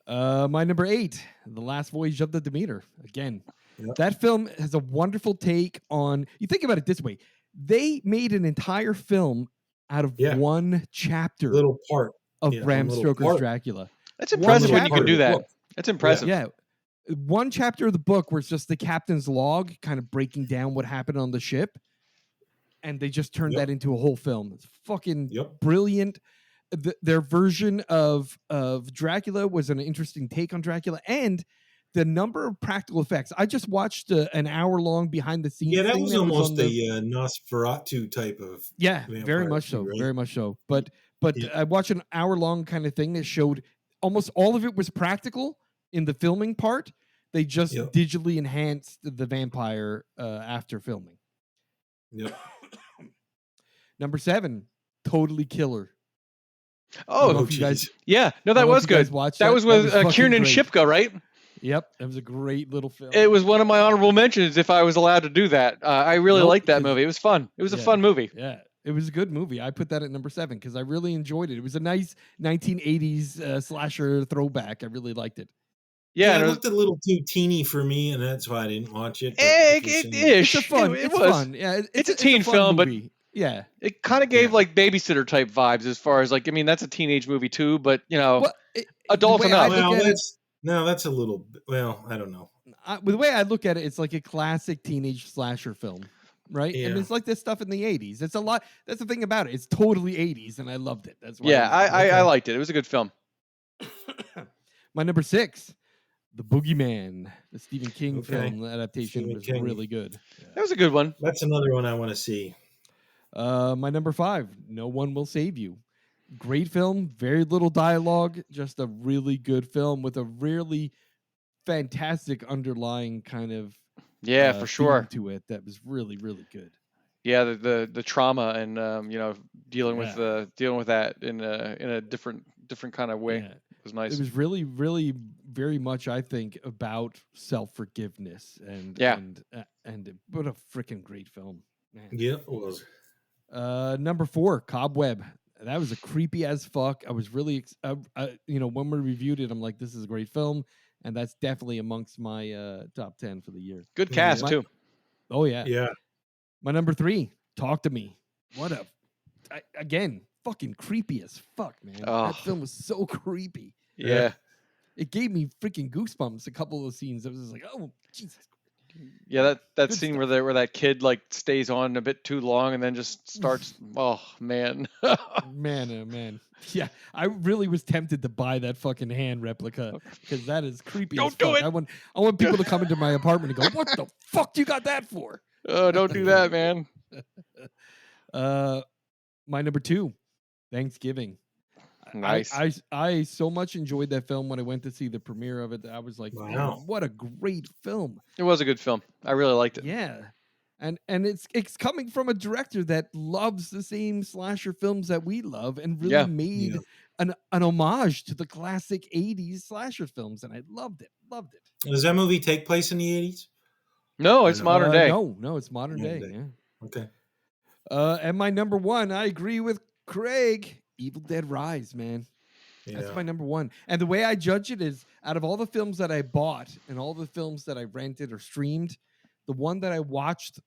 My number 8, The Last Voyage of the Demeter. Again, Yep. that film has a wonderful take on. You think about it this way: they made an entire film out of one chapter, little part of Bram little Stoker's part. Dracula. That's impressive when you chapter can do of the that. book. That's impressive. Yeah. One chapter of the book was just the captain's log, kind of breaking down what happened on the ship, and they just turned that into a whole film. It's fucking brilliant. Their version of Dracula was an interesting take on Dracula, and the number of practical effects. I just watched an hour-long behind-the-scenes. Yeah, that thing was that almost on the, a Nosferatu type of. very much so, right? very much so. But I watched an hour-long kind of thing that showed almost all of it was practical in the filming part. They just digitally enhanced the vampire after filming. Yep. Number 7, Totally Killer. Oh, you guys, no, that was good. That was with Kiernan Shipka, right? Yep, it was a great little film. It was one of my honorable mentions if I was allowed to do that. I really liked that movie. It was fun. It was a fun movie. Yeah, it was a good movie. I put that at number 7 because I really enjoyed it. It was a nice 1980s slasher throwback. I really liked it. Yeah, it looked a little too teeny for me, and that's why I didn't watch it. It's fun. It it's was fun. Yeah, it's a teen film, movie. Yeah, it kind of gave like babysitter type vibes as far as like, I mean, that's a teenage movie too, but you know, adult enough. That's a little. Well, I don't know. The way I look at it, it's like a classic teenage slasher film, right? Yeah. And it's like this stuff in the 80s. It's a lot. That's the thing about it. It's totally 80s, and I loved it. That's why. Yeah, I liked it. It was a good film. My number 6, The Boogeyman, the Stephen King film adaptation, was really good. Yeah. That was a good one. That's another one I want to see. My number 5, No One Will Save You. Great film, very little dialogue, just a really good film with a really fantastic underlying kind of for sure to it that was really, really good. Yeah, the trauma and you know, dealing with that in a different kind of way. It was nice. It was really, really very much, I think, about self-forgiveness and what a freaking great film. Man. Yeah, it was. Number 4, Cobweb. That was a creepy as fuck. I was really, when we reviewed it, I'm like, this is a great film, and that's definitely amongst my top 10 for the year. Good cast too. Oh yeah, yeah. My number 3, Talk to Me. What a, again, fucking creepy as fuck, man. That film was so creepy. Yeah. It gave me freaking goosebumps. A couple of the scenes, I was just like, oh Jesus. Yeah, that scene where that kid like stays on a bit too long and then just starts. Oh man, man. Yeah, I really was tempted to buy that fucking hand replica because that is creepy. Don't do it. I want people to come into my apartment and go, "What the fuck do you got that for?" Oh, don't do that, man. My number 2, Thanksgiving. Nice. I so much enjoyed that film when I went to see the premiere of it. I was like, wow, what a great film. It was a good film. I really liked it. Yeah. And it's coming from a director that loves the same slasher films that we love and really made an homage to the classic 80s slasher films, and I loved it. Does that movie take place in the 80s? No, it's modern day. No, it's modern day. Yeah. Okay. And my number 1, I agree with Craig, Evil Dead Rise, man. Yeah. That's my number 1. And the way I judge it is, out of all the films that I bought and all the films that I rented or streamed, the one that I watched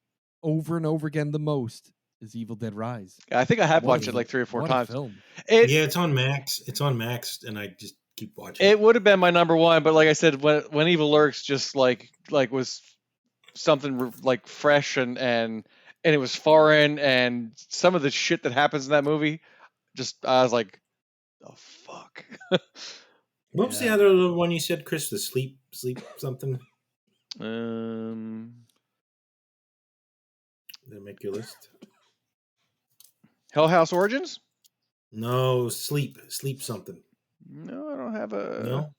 over and over again the most is Evil Dead Rise. I think I have watched it like 3 or 4 times. Film. It's on Max. It's on Max, and I just keep watching. It would have been my number 1, but like I said, when Evil Lurks just like was something like fresh and it was foreign, and some of the shit that happens in that movie, just I was like, oh fuck. What was the other little one you said, Chris? The sleep something. Did I make your list? Hell House Origins? No, sleep something. No, I don't have a. No.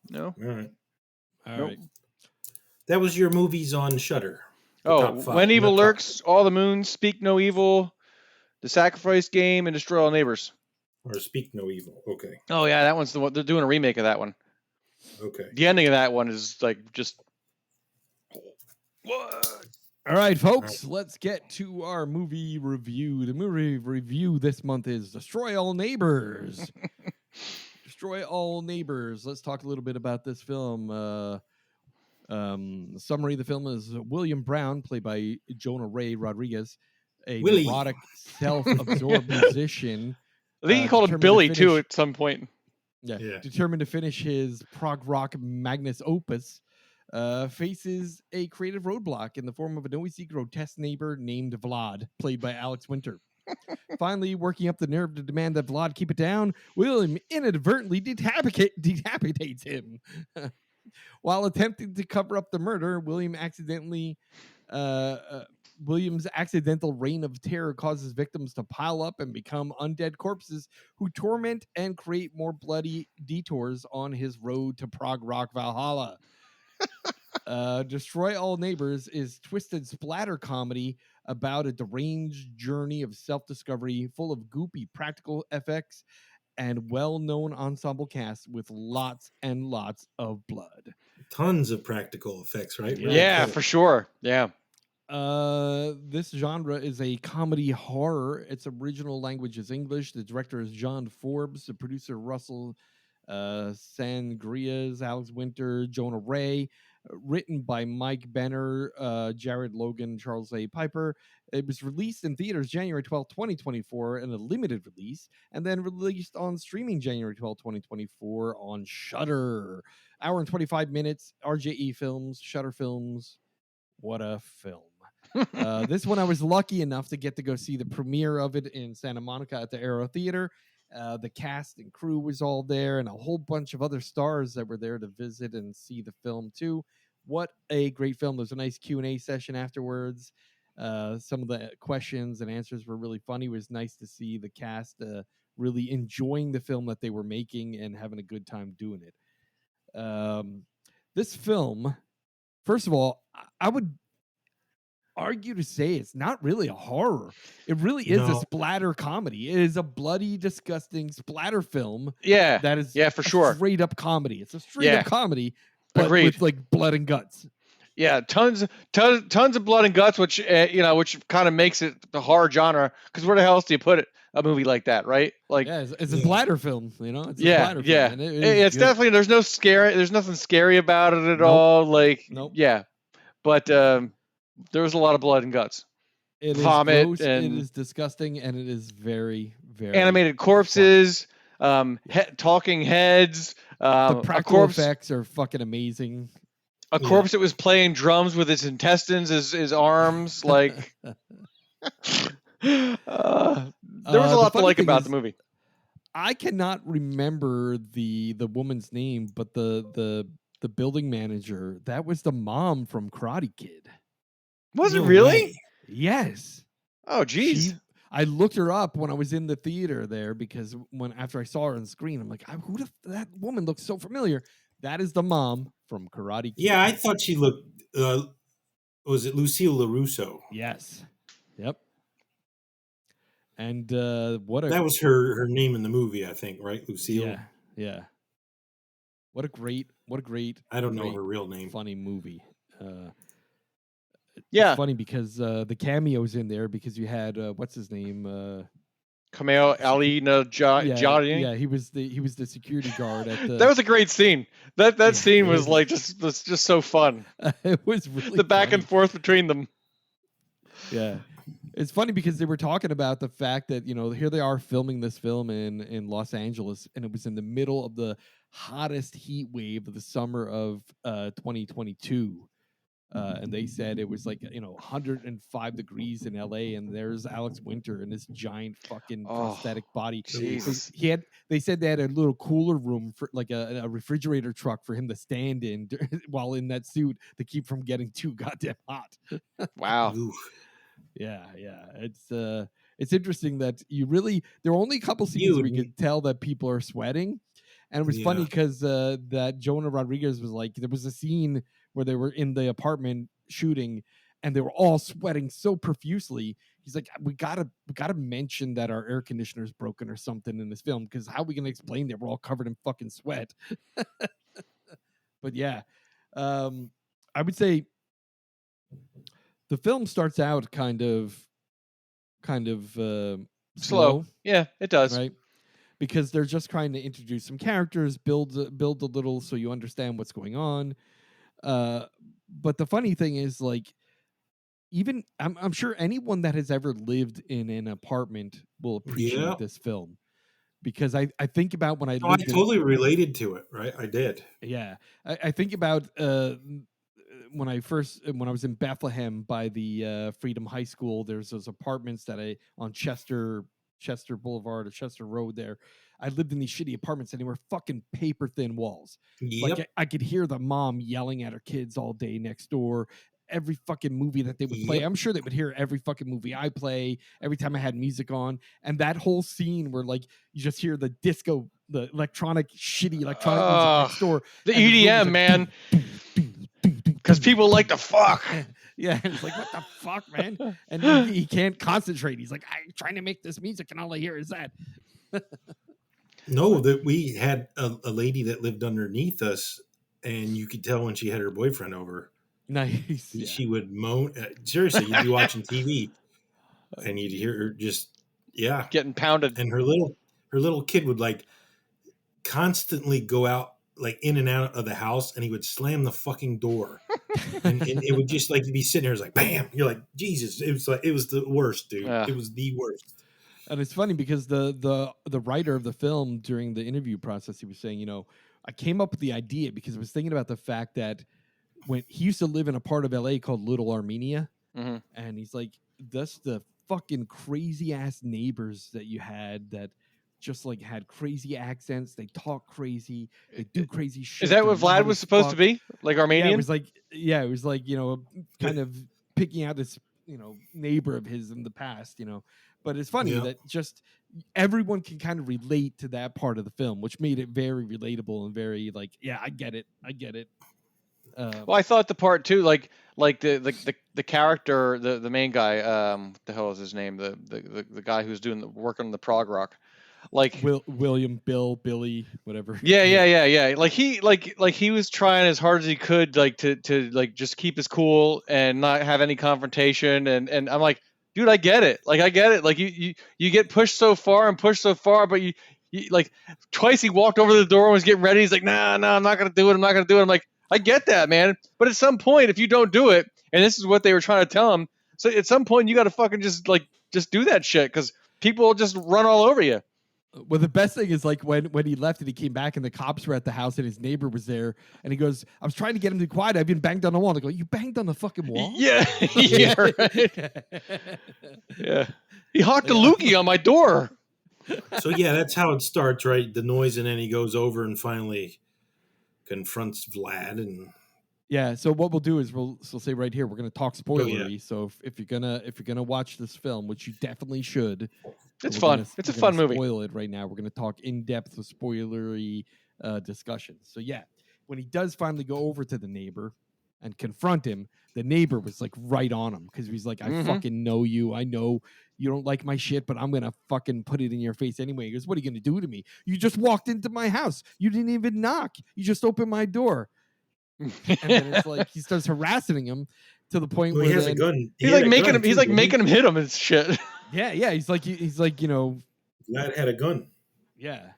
No. All right. All Nope. right. That was your movies on Shudder. Oh, Top 5. When Evil Not top- Lurks, All the Moons, Speak No Evil, The Sacrifice Game, and Destroy All Neighbors. Or Speak No Evil. Okay. Oh yeah, that one's the one. They're doing a remake of that one. Okay. The ending of that one is like just what? All right, folks, let's get to our movie review. The movie review this month is Destroy All Neighbors. Destroy All Neighbors. Let's talk a little bit about this film. The summary of the film is William Brown, played by Jonah Ray Rodriguez, a Willie. neurotic, self-absorbed musician. I think he called him determined to Billy too finish- at some point. Yeah, determined to finish his prog rock magnus opus, faces a creative roadblock in the form of a noisy, grotesque neighbor named Vlad, played by Alex Winter. Finally, working up the nerve to demand that Vlad keep it down, William inadvertently decapitates him. While attempting to cover up the murder, William's accidental reign of terror causes victims to pile up and become undead corpses who torment and create more bloody detours on his road to prog rock Valhalla. Destroy All Neighbors is twisted splatter comedy about a deranged journey of self-discovery full of goopy practical effects and well-known ensemble cast with lots and lots of blood. Tons of practical effects, right? Really Yeah, cool. for sure. Yeah. This genre is a comedy horror. Its original language is English. The director is John Forbes. The producer Russell Sangrias, Alex Winter, Jonah Ray. Written by Mike Benner, Jared Logan, Charles A. Piper. It was released in theaters January 12, 2024 in a limited release, and then released on streaming January 12, 2024 on Shudder. Hour and 25 minutes, RJE Films, Shudder Films. What a film. This one I was lucky enough to get to go see the premiere of it in Santa Monica at the Aero Theater. The cast and crew was all there, and a whole bunch of other stars that were there to visit and see the film too. What a great film. There was a nice Q&A session afterwards. Some of the questions and answers were really funny. It was nice to see the cast really enjoying the film that they were making and having a good time doing it. This film, first of all, I would argue to say it's not really a horror. It really is a splatter comedy. It is a bloody, disgusting splatter film. Yeah. That is for sure. Straight up comedy. It's a straight up comedy, but Agreed. with like blood and guts. Yeah, tons of blood and guts, which which kind of makes it the horror genre. Because where the hell else do you put it? A movie like that, right? Like, yeah, it's a splatter film. You know, it's a splatter film. And it's definitely there's nothing scary about it at all. Like, yeah, but there was a lot of blood and guts. It Vomit, is gross, and it is disgusting, and it is very, very animated corpses, talking heads. The practical effects are fucking amazing. A corpse that was playing drums with its intestines as his arms, like. There was a lot to like about the movie. I cannot remember the woman's name, but the building manager, that was the mom from Karate Kid. Was it really? Way. Yes. Oh, geez. I looked her up when I was in the theater there because after I saw her on screen, I'm like, that woman looks so familiar. That is the mom from Karate Kid. Yeah, I thought she looked. Was it Lucille LaRusso? Yes. Yep. And that was her name in the movie, I think, right? Lucille. Yeah. What a great. I don't know her real name. Funny movie. Yeah. It's funny because the cameos in there because you had what's his name? Kameo Ali Najari. Yeah, he was the security guard at the. That was a great scene. That scene was like just so fun. It was really the back funny. and forth between them. Yeah. It's funny because they were talking about the fact that, here they are filming this film in Los Angeles, and it was in the middle of the hottest heat wave of the summer of 2022. And they said it was like, 105 degrees in LA, and there's Alex Winter in this giant fucking prosthetic body. Jesus. They said they had a little cooler room for like a refrigerator truck for him to stand in while in that suit to keep from getting too goddamn hot. Wow. Yeah. It's interesting that there are only a couple scenes where you could tell that people are sweating, And it was funny Yeah. because that Jonah Rodriguez was like, there was a scene where they were in the apartment shooting, and they were all sweating so profusely. He's like, we gotta mention that our air conditioner is broken or something in this film, because how are we gonna explain that we're all covered in fucking sweat? But yeah, I would say the film starts out kind of slow, Yeah, it does. right? Because they're just trying to introduce some characters, build a little so you understand what's going on. But the funny thing is, like, even I'm sure anyone that has ever lived in an apartment will appreciate Yeah. this film, because I think about when I Oh, I lived totally related to it, right? I did. yeah, I think about when I was in Bethlehem by the Freedom High School. There's those apartments that on Chester Boulevard or Chester Road there. I lived in these shitty apartments, and they were fucking paper thin walls. Yep. Like I could hear the mom yelling at her kids all day next door. Every fucking movie that they would play, Yep. I'm sure they would hear every fucking movie I play every time I had music on. And that whole scene where, like, you just hear the disco, the shitty electronic music next door. The and the room is EDM, like, man. Because people like to fuck. Yeah, it's like, what the fuck, man? And he can't concentrate. He's like, I'm trying to make this music, and all I hear is that. No, that we had a lady that lived underneath us, and you could tell when she had her boyfriend over. Nice. Yeah. She would moan. Seriously, you'd be watching TV, and you'd hear her just Getting pounded. And her little kid would, like, constantly go out, like, in and out of the house, and he would slam the fucking door, and it would just, like, you'd be sitting there, it's like bam. You're like, Jesus! It was the worst, dude. It was the worst. And it's funny because the writer of the film, during the interview process, he was saying, I came up with the idea because I was thinking about the fact that when he used to live in a part of LA called Little Armenia, and he's like, that's the fucking crazy ass neighbors that you had that just, like, had crazy accents. They talk crazy. They do crazy shit. Is that what Vlad was supposed to be? Like Armenian? Yeah, it was like, kind of picking out this, neighbor of his in the past, But it's funny that just everyone can kind of relate to that part of the film, which made it very relatable and very, like, yeah, I get it. Well, I thought the part too, like the character, the main guy, what the hell is his name? The guy who's doing the work on the prog rock, like William, Bill, Billy, whatever. Yeah. Like he was trying as hard as he could, like to like just keep his cool and not have any confrontation. And I'm like, dude, I get it. Like, I get it. Like you get pushed so far, but you like twice he walked over the door and was getting ready. He's like, nah, I'm not gonna do it. I'm like, I get that, man. But at some point, if you don't do it, and this is what they were trying to tell him, so at some point you got to fucking just do that shit, because people will just run all over you. Well, the best thing is, like, when he left and he came back and the cops were at the house and his neighbor was there, and he goes, I was trying to get him to be quiet. I've been banged on the wall. And I go, you banged on the fucking wall? Yeah. Yeah, right. Yeah. He hawked a loogie on my door. So yeah, that's how it starts, right? The noise, and then he goes over and finally confronts Vlad, and yeah. So what we'll do is we'll say right here, we're going to talk spoilery. Oh, yeah. So if you're gonna watch this film, which you definitely should, it's fun. It's a fun movie. Spoil it right now. We're going to talk in depth with spoilery discussions. So yeah, when he does finally go over to the neighbor and confront him, the neighbor was, like, right on him, because he's like, I fucking know you. I know you don't like my shit, but I'm going to fucking put it in your face anyway. He goes, what are you going to do to me? You just walked into my house. You didn't even knock. You just opened my door. And then it's like he starts harassing him to the point where he has a gun. He's like making him. He's like making him hit him and shit. Yeah. He's like Vlad had a gun. Yeah.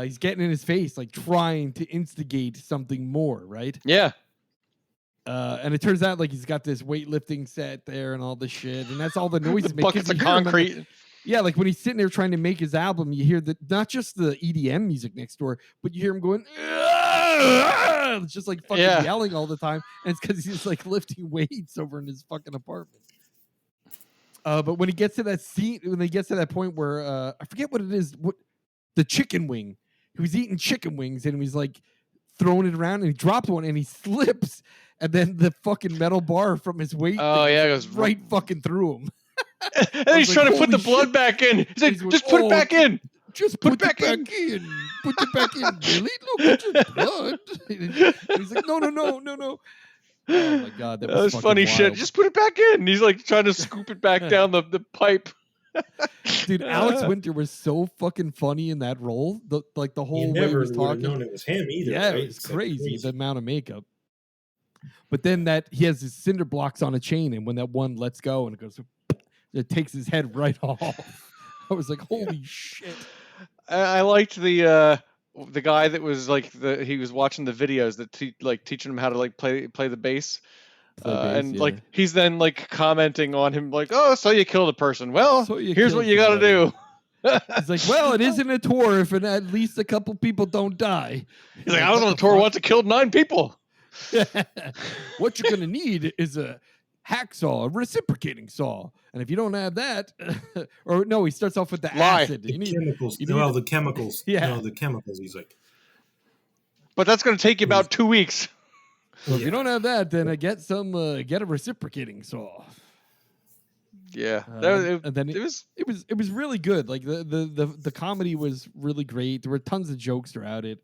He's getting in his face, like trying to instigate something more, right? Yeah. And it turns out, like, he's got this weightlifting set there and all this shit, and that's all the noise he's making. Buckets of concrete. Yeah, like when he's sitting there trying to make his album, you hear not just the EDM music next door, but you hear him going, it's just like fucking yelling all the time, and it's because he's, like, lifting weights over in his fucking apartment. But when he gets to that scene, when he gets to that point where I forget what it is, the chicken wing, he was eating chicken wings and he's like throwing it around, and he dropped one and he slips, and then the fucking metal bar from his weight goes right fucking through him. And he's trying to put the blood back in. He's like, just put it back in. Just put it back in. put it back in. Really? Look, it's just blood. And he's like, no. Oh my god, that was fucking funny wild. shit. Just put it back in. He's like trying to scoop it back down the pipe. Dude, Alex Winter was so fucking funny in that role. The whole You way he never was would have talking. known it was him either. Yeah, right? it was It's like crazy the amount of makeup. But then that he has his cinder blocks on a chain, and when that one lets go and it goes, it takes his head right off. I was like, holy shit. I liked the guy that was like he was watching the videos that teaching him how to like play the bass. And like he's then like commenting on him like, oh, so you killed a person. Well, So here's what you got to do. He's like, well, it isn't a tour if at least a couple people don't die. He's like, I was on a tour once that killed 9 people. What you're gonna need is a hacksaw, a reciprocating saw, and if you don't have that, or no, he starts off with the acid. The chemicals. The chemicals. Yeah, no, the chemicals. He's like, but that's going to take you about 2 weeks. So if you don't have that, then get a reciprocating saw. Yeah, and then it was really good. Like the comedy was really great. There were tons of jokes throughout it.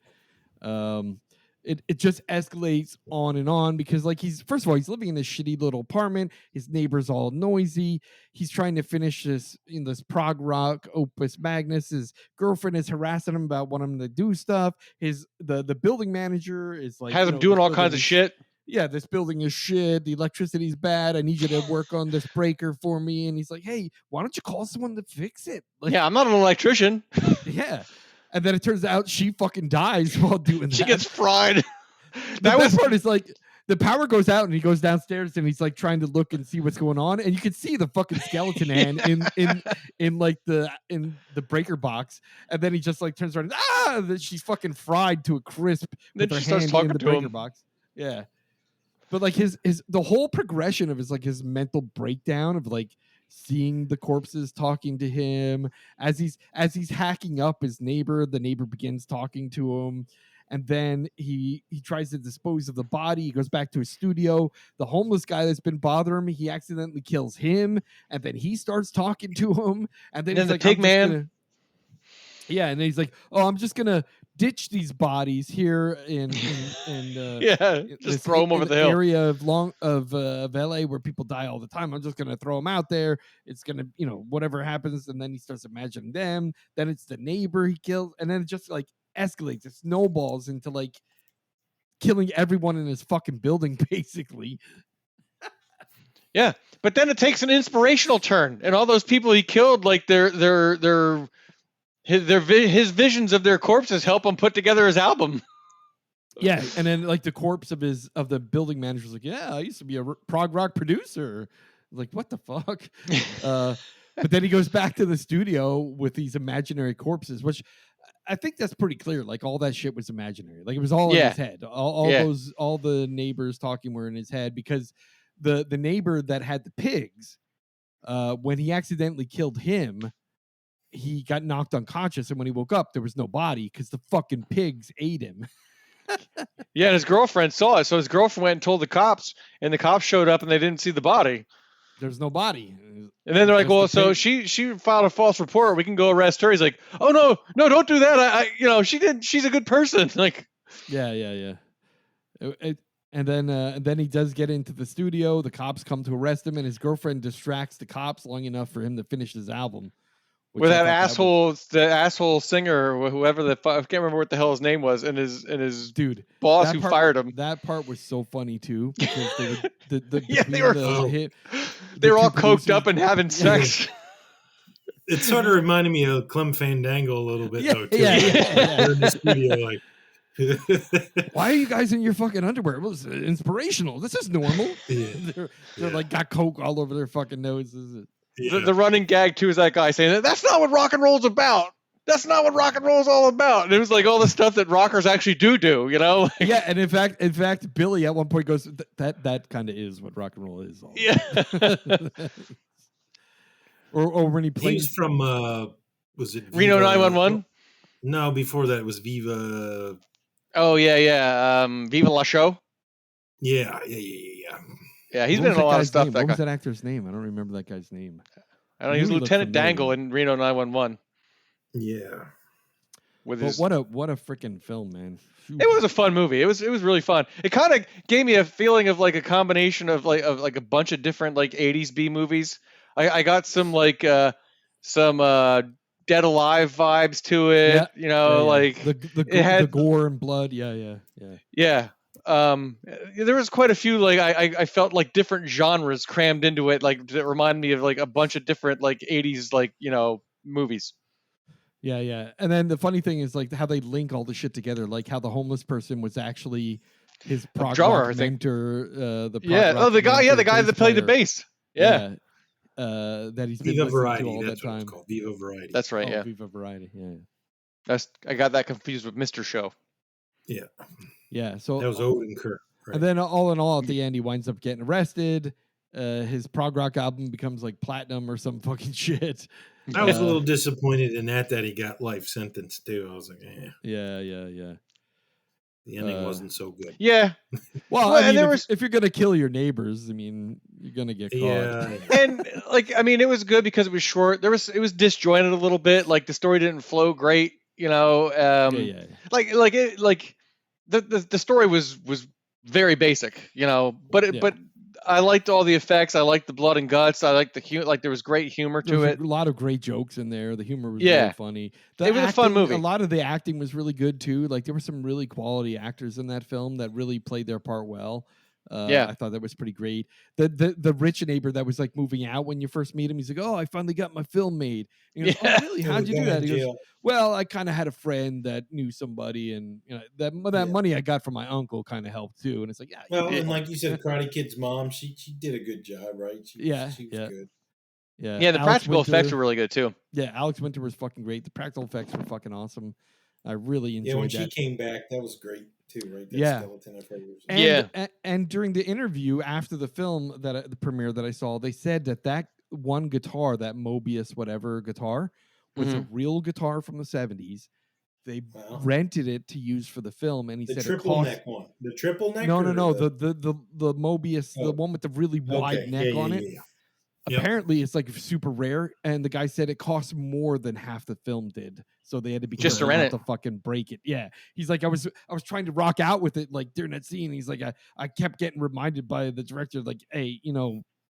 It just escalates on and on because like he's living in this shitty little apartment. His neighbor's all noisy. He's trying to finish this prog rock opus magnus. His girlfriend is harassing him about wanting him to do stuff. The building manager is like has him doing all kinds of shit. Yeah, this building is shit. The electricity's bad. I need you to work on this breaker for me. And he's like, hey, why don't you call someone to fix it? Like, yeah, I'm not an electrician. Yeah. And then it turns out she fucking dies while doing that. She gets fried. The best part is like the power goes out and he goes downstairs and he's like trying to look and see what's going on. And you can see the fucking skeleton hand in the breaker box. And then he just like turns around and she's fucking fried to a crisp with her hand in the breaker box. Yeah. But like the whole progression of his mental breakdown of like seeing the corpses talking to him as he's hacking up his neighbor, the neighbor begins talking to him, and then he tries to dispose of the body. He goes back to his studio. The homeless guy that's been bothering him, he accidentally kills him, and then he starts talking to him, and then he's the like, pig man. Yeah, and then he's like, "Oh, I'm just gonna ditch these bodies here in just throw them over the hill. Area of LA where people die all the time. I'm just gonna throw them out there. It's gonna, whatever happens." And then he starts imagining them. Then it's the neighbor he kills, and then it just like escalates. It snowballs into like killing everyone in his fucking building, basically. Yeah, but then it takes an inspirational turn, and all those people he killed, like his visions of their corpses help him put together his album. Yeah, and then like the corpse of the building manager was like, "Yeah, I used to be a prog rock producer." Like, what the fuck? But then he goes back to the studio with these imaginary corpses, which I think that's pretty clear. Like all that shit was imaginary. Like it was all in his head. All the neighbors talking were in his head because the neighbor that had the pigs, when he accidentally killed him, he got knocked unconscious, and when he woke up, there was no body because the fucking pigs ate him. Yeah, and his girlfriend saw it, so his girlfriend went and told the cops, and the cops showed up, and they didn't see the body. There's no body. And then they're like, "Well, so she filed a false report. We can go arrest her." He's like, "Oh no, don't do that. I she did. She's a good person." Like, yeah. And then he does get into the studio. The cops come to arrest him, and his girlfriend distracts the cops long enough for him to finish his album. With that asshole, the asshole singer, or whoever I can't remember what the hell his name was, and his boss who fired him. That part was so funny too because they were all coked up and having sex. It sort of reminded me of Clem Fandango a little bit, though. Too. Yeah. In the studio, like. Why are you guys in your fucking underwear? It was inspirational. This is normal. Yeah. They're like got coke all over their fucking noses. Yeah. The running gag too is that guy saying that's not what rock and roll's about. That's not what rock and roll's all about. And it was like all the stuff that rockers actually do, Yeah, and in fact, Billy at one point goes, that kind of is what rock and roll is. or when he plays. He's from was it Viva? Reno 911? No, before that it was Viva. Oh yeah. Viva La Show. Yeah. Yeah, he's been in a lot of stuff. What was that actor's name? I don't remember that guy's name. I don't know. He was Lieutenant Dangle in Reno 911. Yeah. with But his. what a freaking film, man. It was a fun movie. It was really fun. It kind of gave me a feeling of like a combination of like a bunch of different like 80s B movies. I got some some Dead Alive vibes to it. Yeah. You know, like it the had gore and blood. Yeah. yeah. There was quite a few like I felt like different genres crammed into it, like that remind me of like a bunch of different like 80s like movies. Yeah. And then the funny thing is like how they link all the shit together, like how the homeless person was actually his prog drummer, rock I think. mentor. The prog Yeah. rock Oh, the guy. Yeah, mentor, the guy that played the player. bass. Yeah. That he's been Viva listening Variety. to all That's that what it's time. called. Viva Variety. That's right. Oh, Yeah. Viva Variety. Yeah. I got that confused with Mr. Show. Yeah. Yeah. So That was Odin Kerr. Right. and then all in all, at the end, he winds up getting arrested. His prog rock album becomes like platinum or some fucking shit. I was a little disappointed in that he got life sentence too. I was like, Yeah. the ending wasn't so good. Yeah. Well, I and mean, if you're gonna kill your neighbors, I mean, you're gonna get caught. Yeah. And like, I mean, it was good because it was short. It was disjointed a little bit. Like the story didn't flow great. Yeah. Like the story was very basic. But I liked all the effects. I liked the blood and guts. I liked like there was great humor to it. A lot of great jokes in there. The humor was Yeah. really funny. It was a fun movie. A lot of the acting was really good too. Like there were some really quality actors in that film that really played their part well. Yeah. I thought that was pretty great. The rich neighbor that was like moving out when you first meet him, he's like, "Oh, I finally got my film made." And he goes, Yeah. "Oh, really? How'd you do that?" He goes, "Well, I kind of had a friend that knew somebody, and that money I got from my uncle kind of helped too." And it's like, yeah. Well, and like you said, Karate Kid's mom, she did a good job, right? She was good. Yeah. The practical effects were really good too. Yeah, Alex Winter was fucking great. The practical effects were fucking awesome. I really enjoyed that. Yeah, when she came back, that was great too, right? That skeleton of hers. And during the interview after the film the premiere that I saw, they said that one guitar, that Mobius whatever guitar, was a real guitar from the 70s. They rented it to use for the film, and he said triple neck one. The triple neck? No. The Mobius, the one with the really wide neck on it. Yeah. Apparently, it's like super rare, and the guy said it costs more than half the film did, so they had to be just to careful rent not to fucking break it. Yeah, he's like, I was trying to rock out with it like during that scene. He's like, I kept getting reminded by the director, like, hey,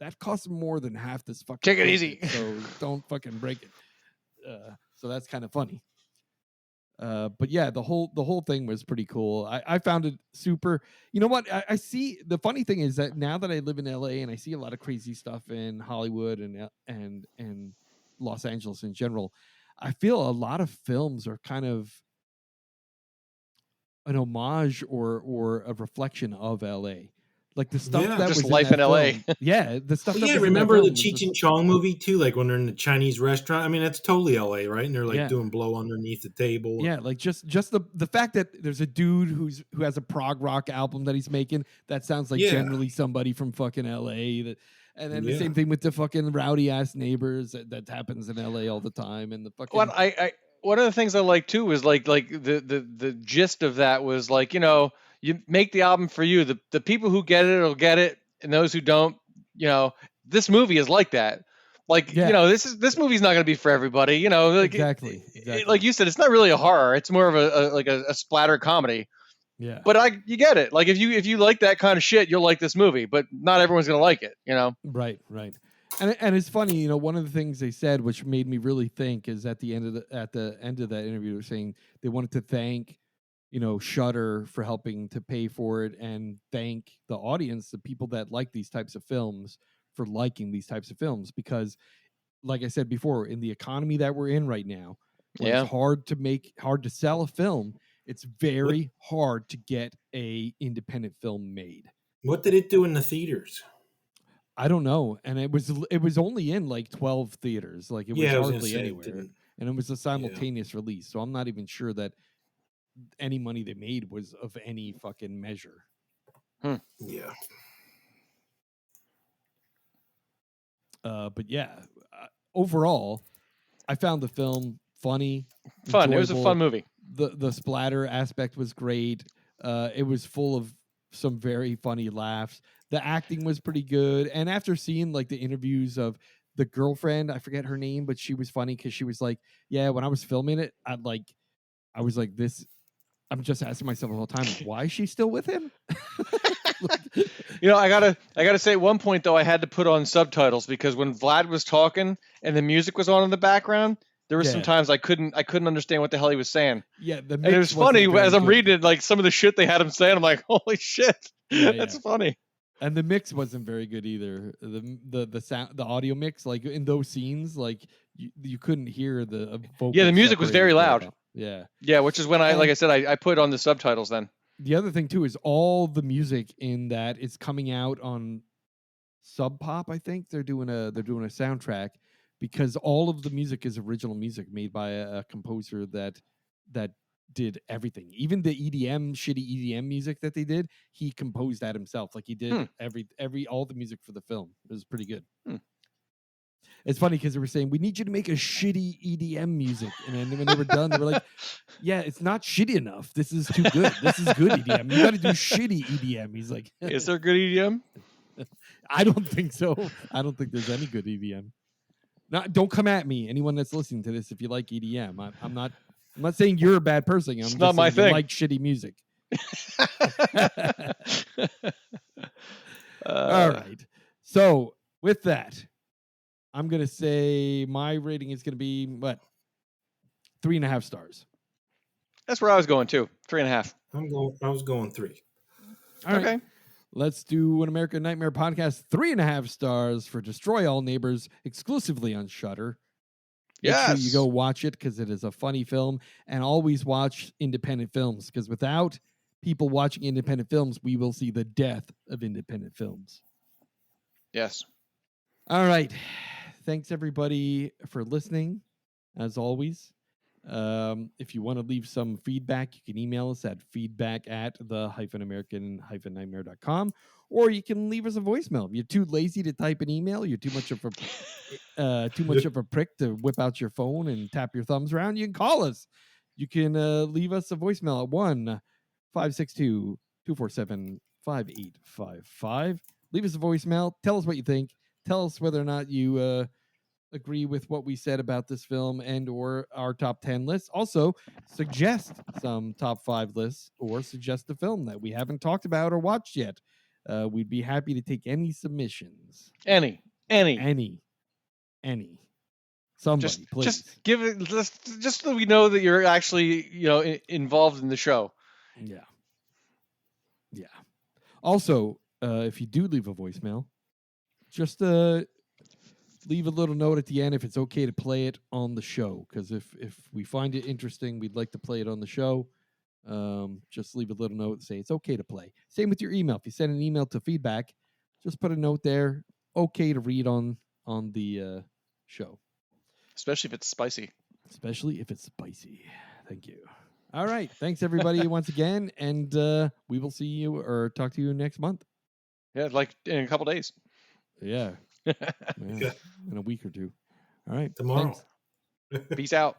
that costs more than half this fucking. Take it easy, so don't fucking break it. So that's kind of funny. But yeah, the whole thing was pretty cool. I found it super. You know what? I see. The funny thing is that now that I live in LA and I see a lot of crazy stuff in Hollywood and Los Angeles in general, I feel a lot of films are kind of an homage or a reflection of LA. Like the stuff that just was life in LA. Film, yeah, the stuff. Well, remember the Cheech and Chong movie too? Like when they're in the Chinese restaurant. I mean, that's totally LA, right? And they're like doing blow underneath the table. Yeah, like just the fact that there's a dude who has a prog rock album that he's making that sounds like generally somebody from fucking LA. And then the same thing with the fucking rowdy ass neighbors that happens in LA all the time. And the fucking one of the things I like too was like the gist of that was like, you make the album for you. The people who get it will get it, and those who don't, this movie is like that. Like, this movie's not going to be for everybody. Like, exactly. Like you said, it's not really a horror. It's more of a splatter comedy. Yeah. But you get it. Like if you like that kind of shit, you'll like this movie. But not everyone's going to like it. Right. And it's funny, one of the things they said, which made me really think, is at the end of that interview, they were saying they wanted to thank, Shudder for helping to pay for it, and thank the audience, the people that like these types of films, for liking these types of films. Because, like I said before, in the economy that we're in right now, it's hard to sell a film. It's very hard to get a independent film made. What did it do in the theaters? I don't know, and it was only in like 12 theaters, like it was hardly anywhere, and it was a simultaneous release. So I'm not even sure that any money they made was of any fucking measure. Yeah. But yeah, overall, I found the film funny, fun. It was a fun movie. The splatter aspect was great. It was full of some very funny laughs. The acting was pretty good. And after seeing like the interviews of the girlfriend, I forget her name, but she was funny because she was like, yeah, when I was filming it, I was like, this. I'm just asking myself all the time, why is she still with him? You know, I gotta say, at one point though, I had to put on subtitles because when Vlad was talking and the music was on in the background, there were some Yeah. times I couldn't understand what the hell he was saying. Yeah, the And mix it was wasn't funny very as I'm good. reading it, like some of the shit they had him saying. I'm like, holy shit, Yeah, that's yeah. funny. And the mix wasn't very good either. The sound, the audio mix, like in those scenes, like you couldn't hear the vocals. Yeah, the music was very separated loud. well. Yeah. Yeah, which is when like I said, I put on the subtitles then. The other thing too is all the music in that is coming out on Sub Pop. I think they're doing a soundtrack because all of the music is original music made by a composer that did everything. Even the shitty EDM music that they did, he composed that himself. Like he did all the music for the film. It was pretty good. It's funny because they were saying we need you to make a shitty EDM music, and then when they were done, they were like, "Yeah, it's not shitty enough. This is too good. This is good EDM. You got to do shitty EDM." He's like, "Is there good EDM?" I don't think so. I don't think there's any good EDM. Don't come at me, anyone that's listening to this, if you like EDM. I'm not saying you're a bad person. I'm It's just not my saying you thing. like shitty music. All right. So with that, I'm gonna say my rating is gonna be what? 3.5 stars. That's where I was going too. 3.5. I was going 3. All right. Okay. Let's do an American Nightmare podcast. 3.5 stars for Destroy All Neighbors, exclusively on Shudder. Make sure you go watch it because it is a funny film, and always watch independent films because without people watching independent films, we will see the death of independent films. Yes. All right. Thanks everybody for listening. As always, if you want to leave some feedback, you can email us at feedback@the-american-nightmare.com, or you can leave us a voicemail. If you're too lazy to type an email, you're too much of a prick to whip out your phone and tap your thumbs around, you can call us. You can leave us a voicemail at 1-562-247-5855. Leave us a voicemail. Tell us what you think. Tell us whether or not you agree with what we said about this film and or our top 10 lists. Also, suggest some top 5 lists or suggest a film that we haven't talked about or watched yet. We'd be happy to take any submissions. Any. Somebody, please. Just give it, just so we know that you're actually, involved in the show. Yeah. Also, if you do leave a voicemail, just leave a little note at the end if it's okay to play it on the show. Because if we find it interesting, we'd like to play it on the show. Just leave a little note and say it's okay to play. Same with your email. If you send an email to feedback, just put a note there. Okay to read on the show. Especially if it's spicy. Thank you. All right. Thanks everybody once again, and we will see you or talk to you next month. Yeah, like in a couple days. Yeah. In a week or two. All right. Tomorrow. Thanks. Peace out.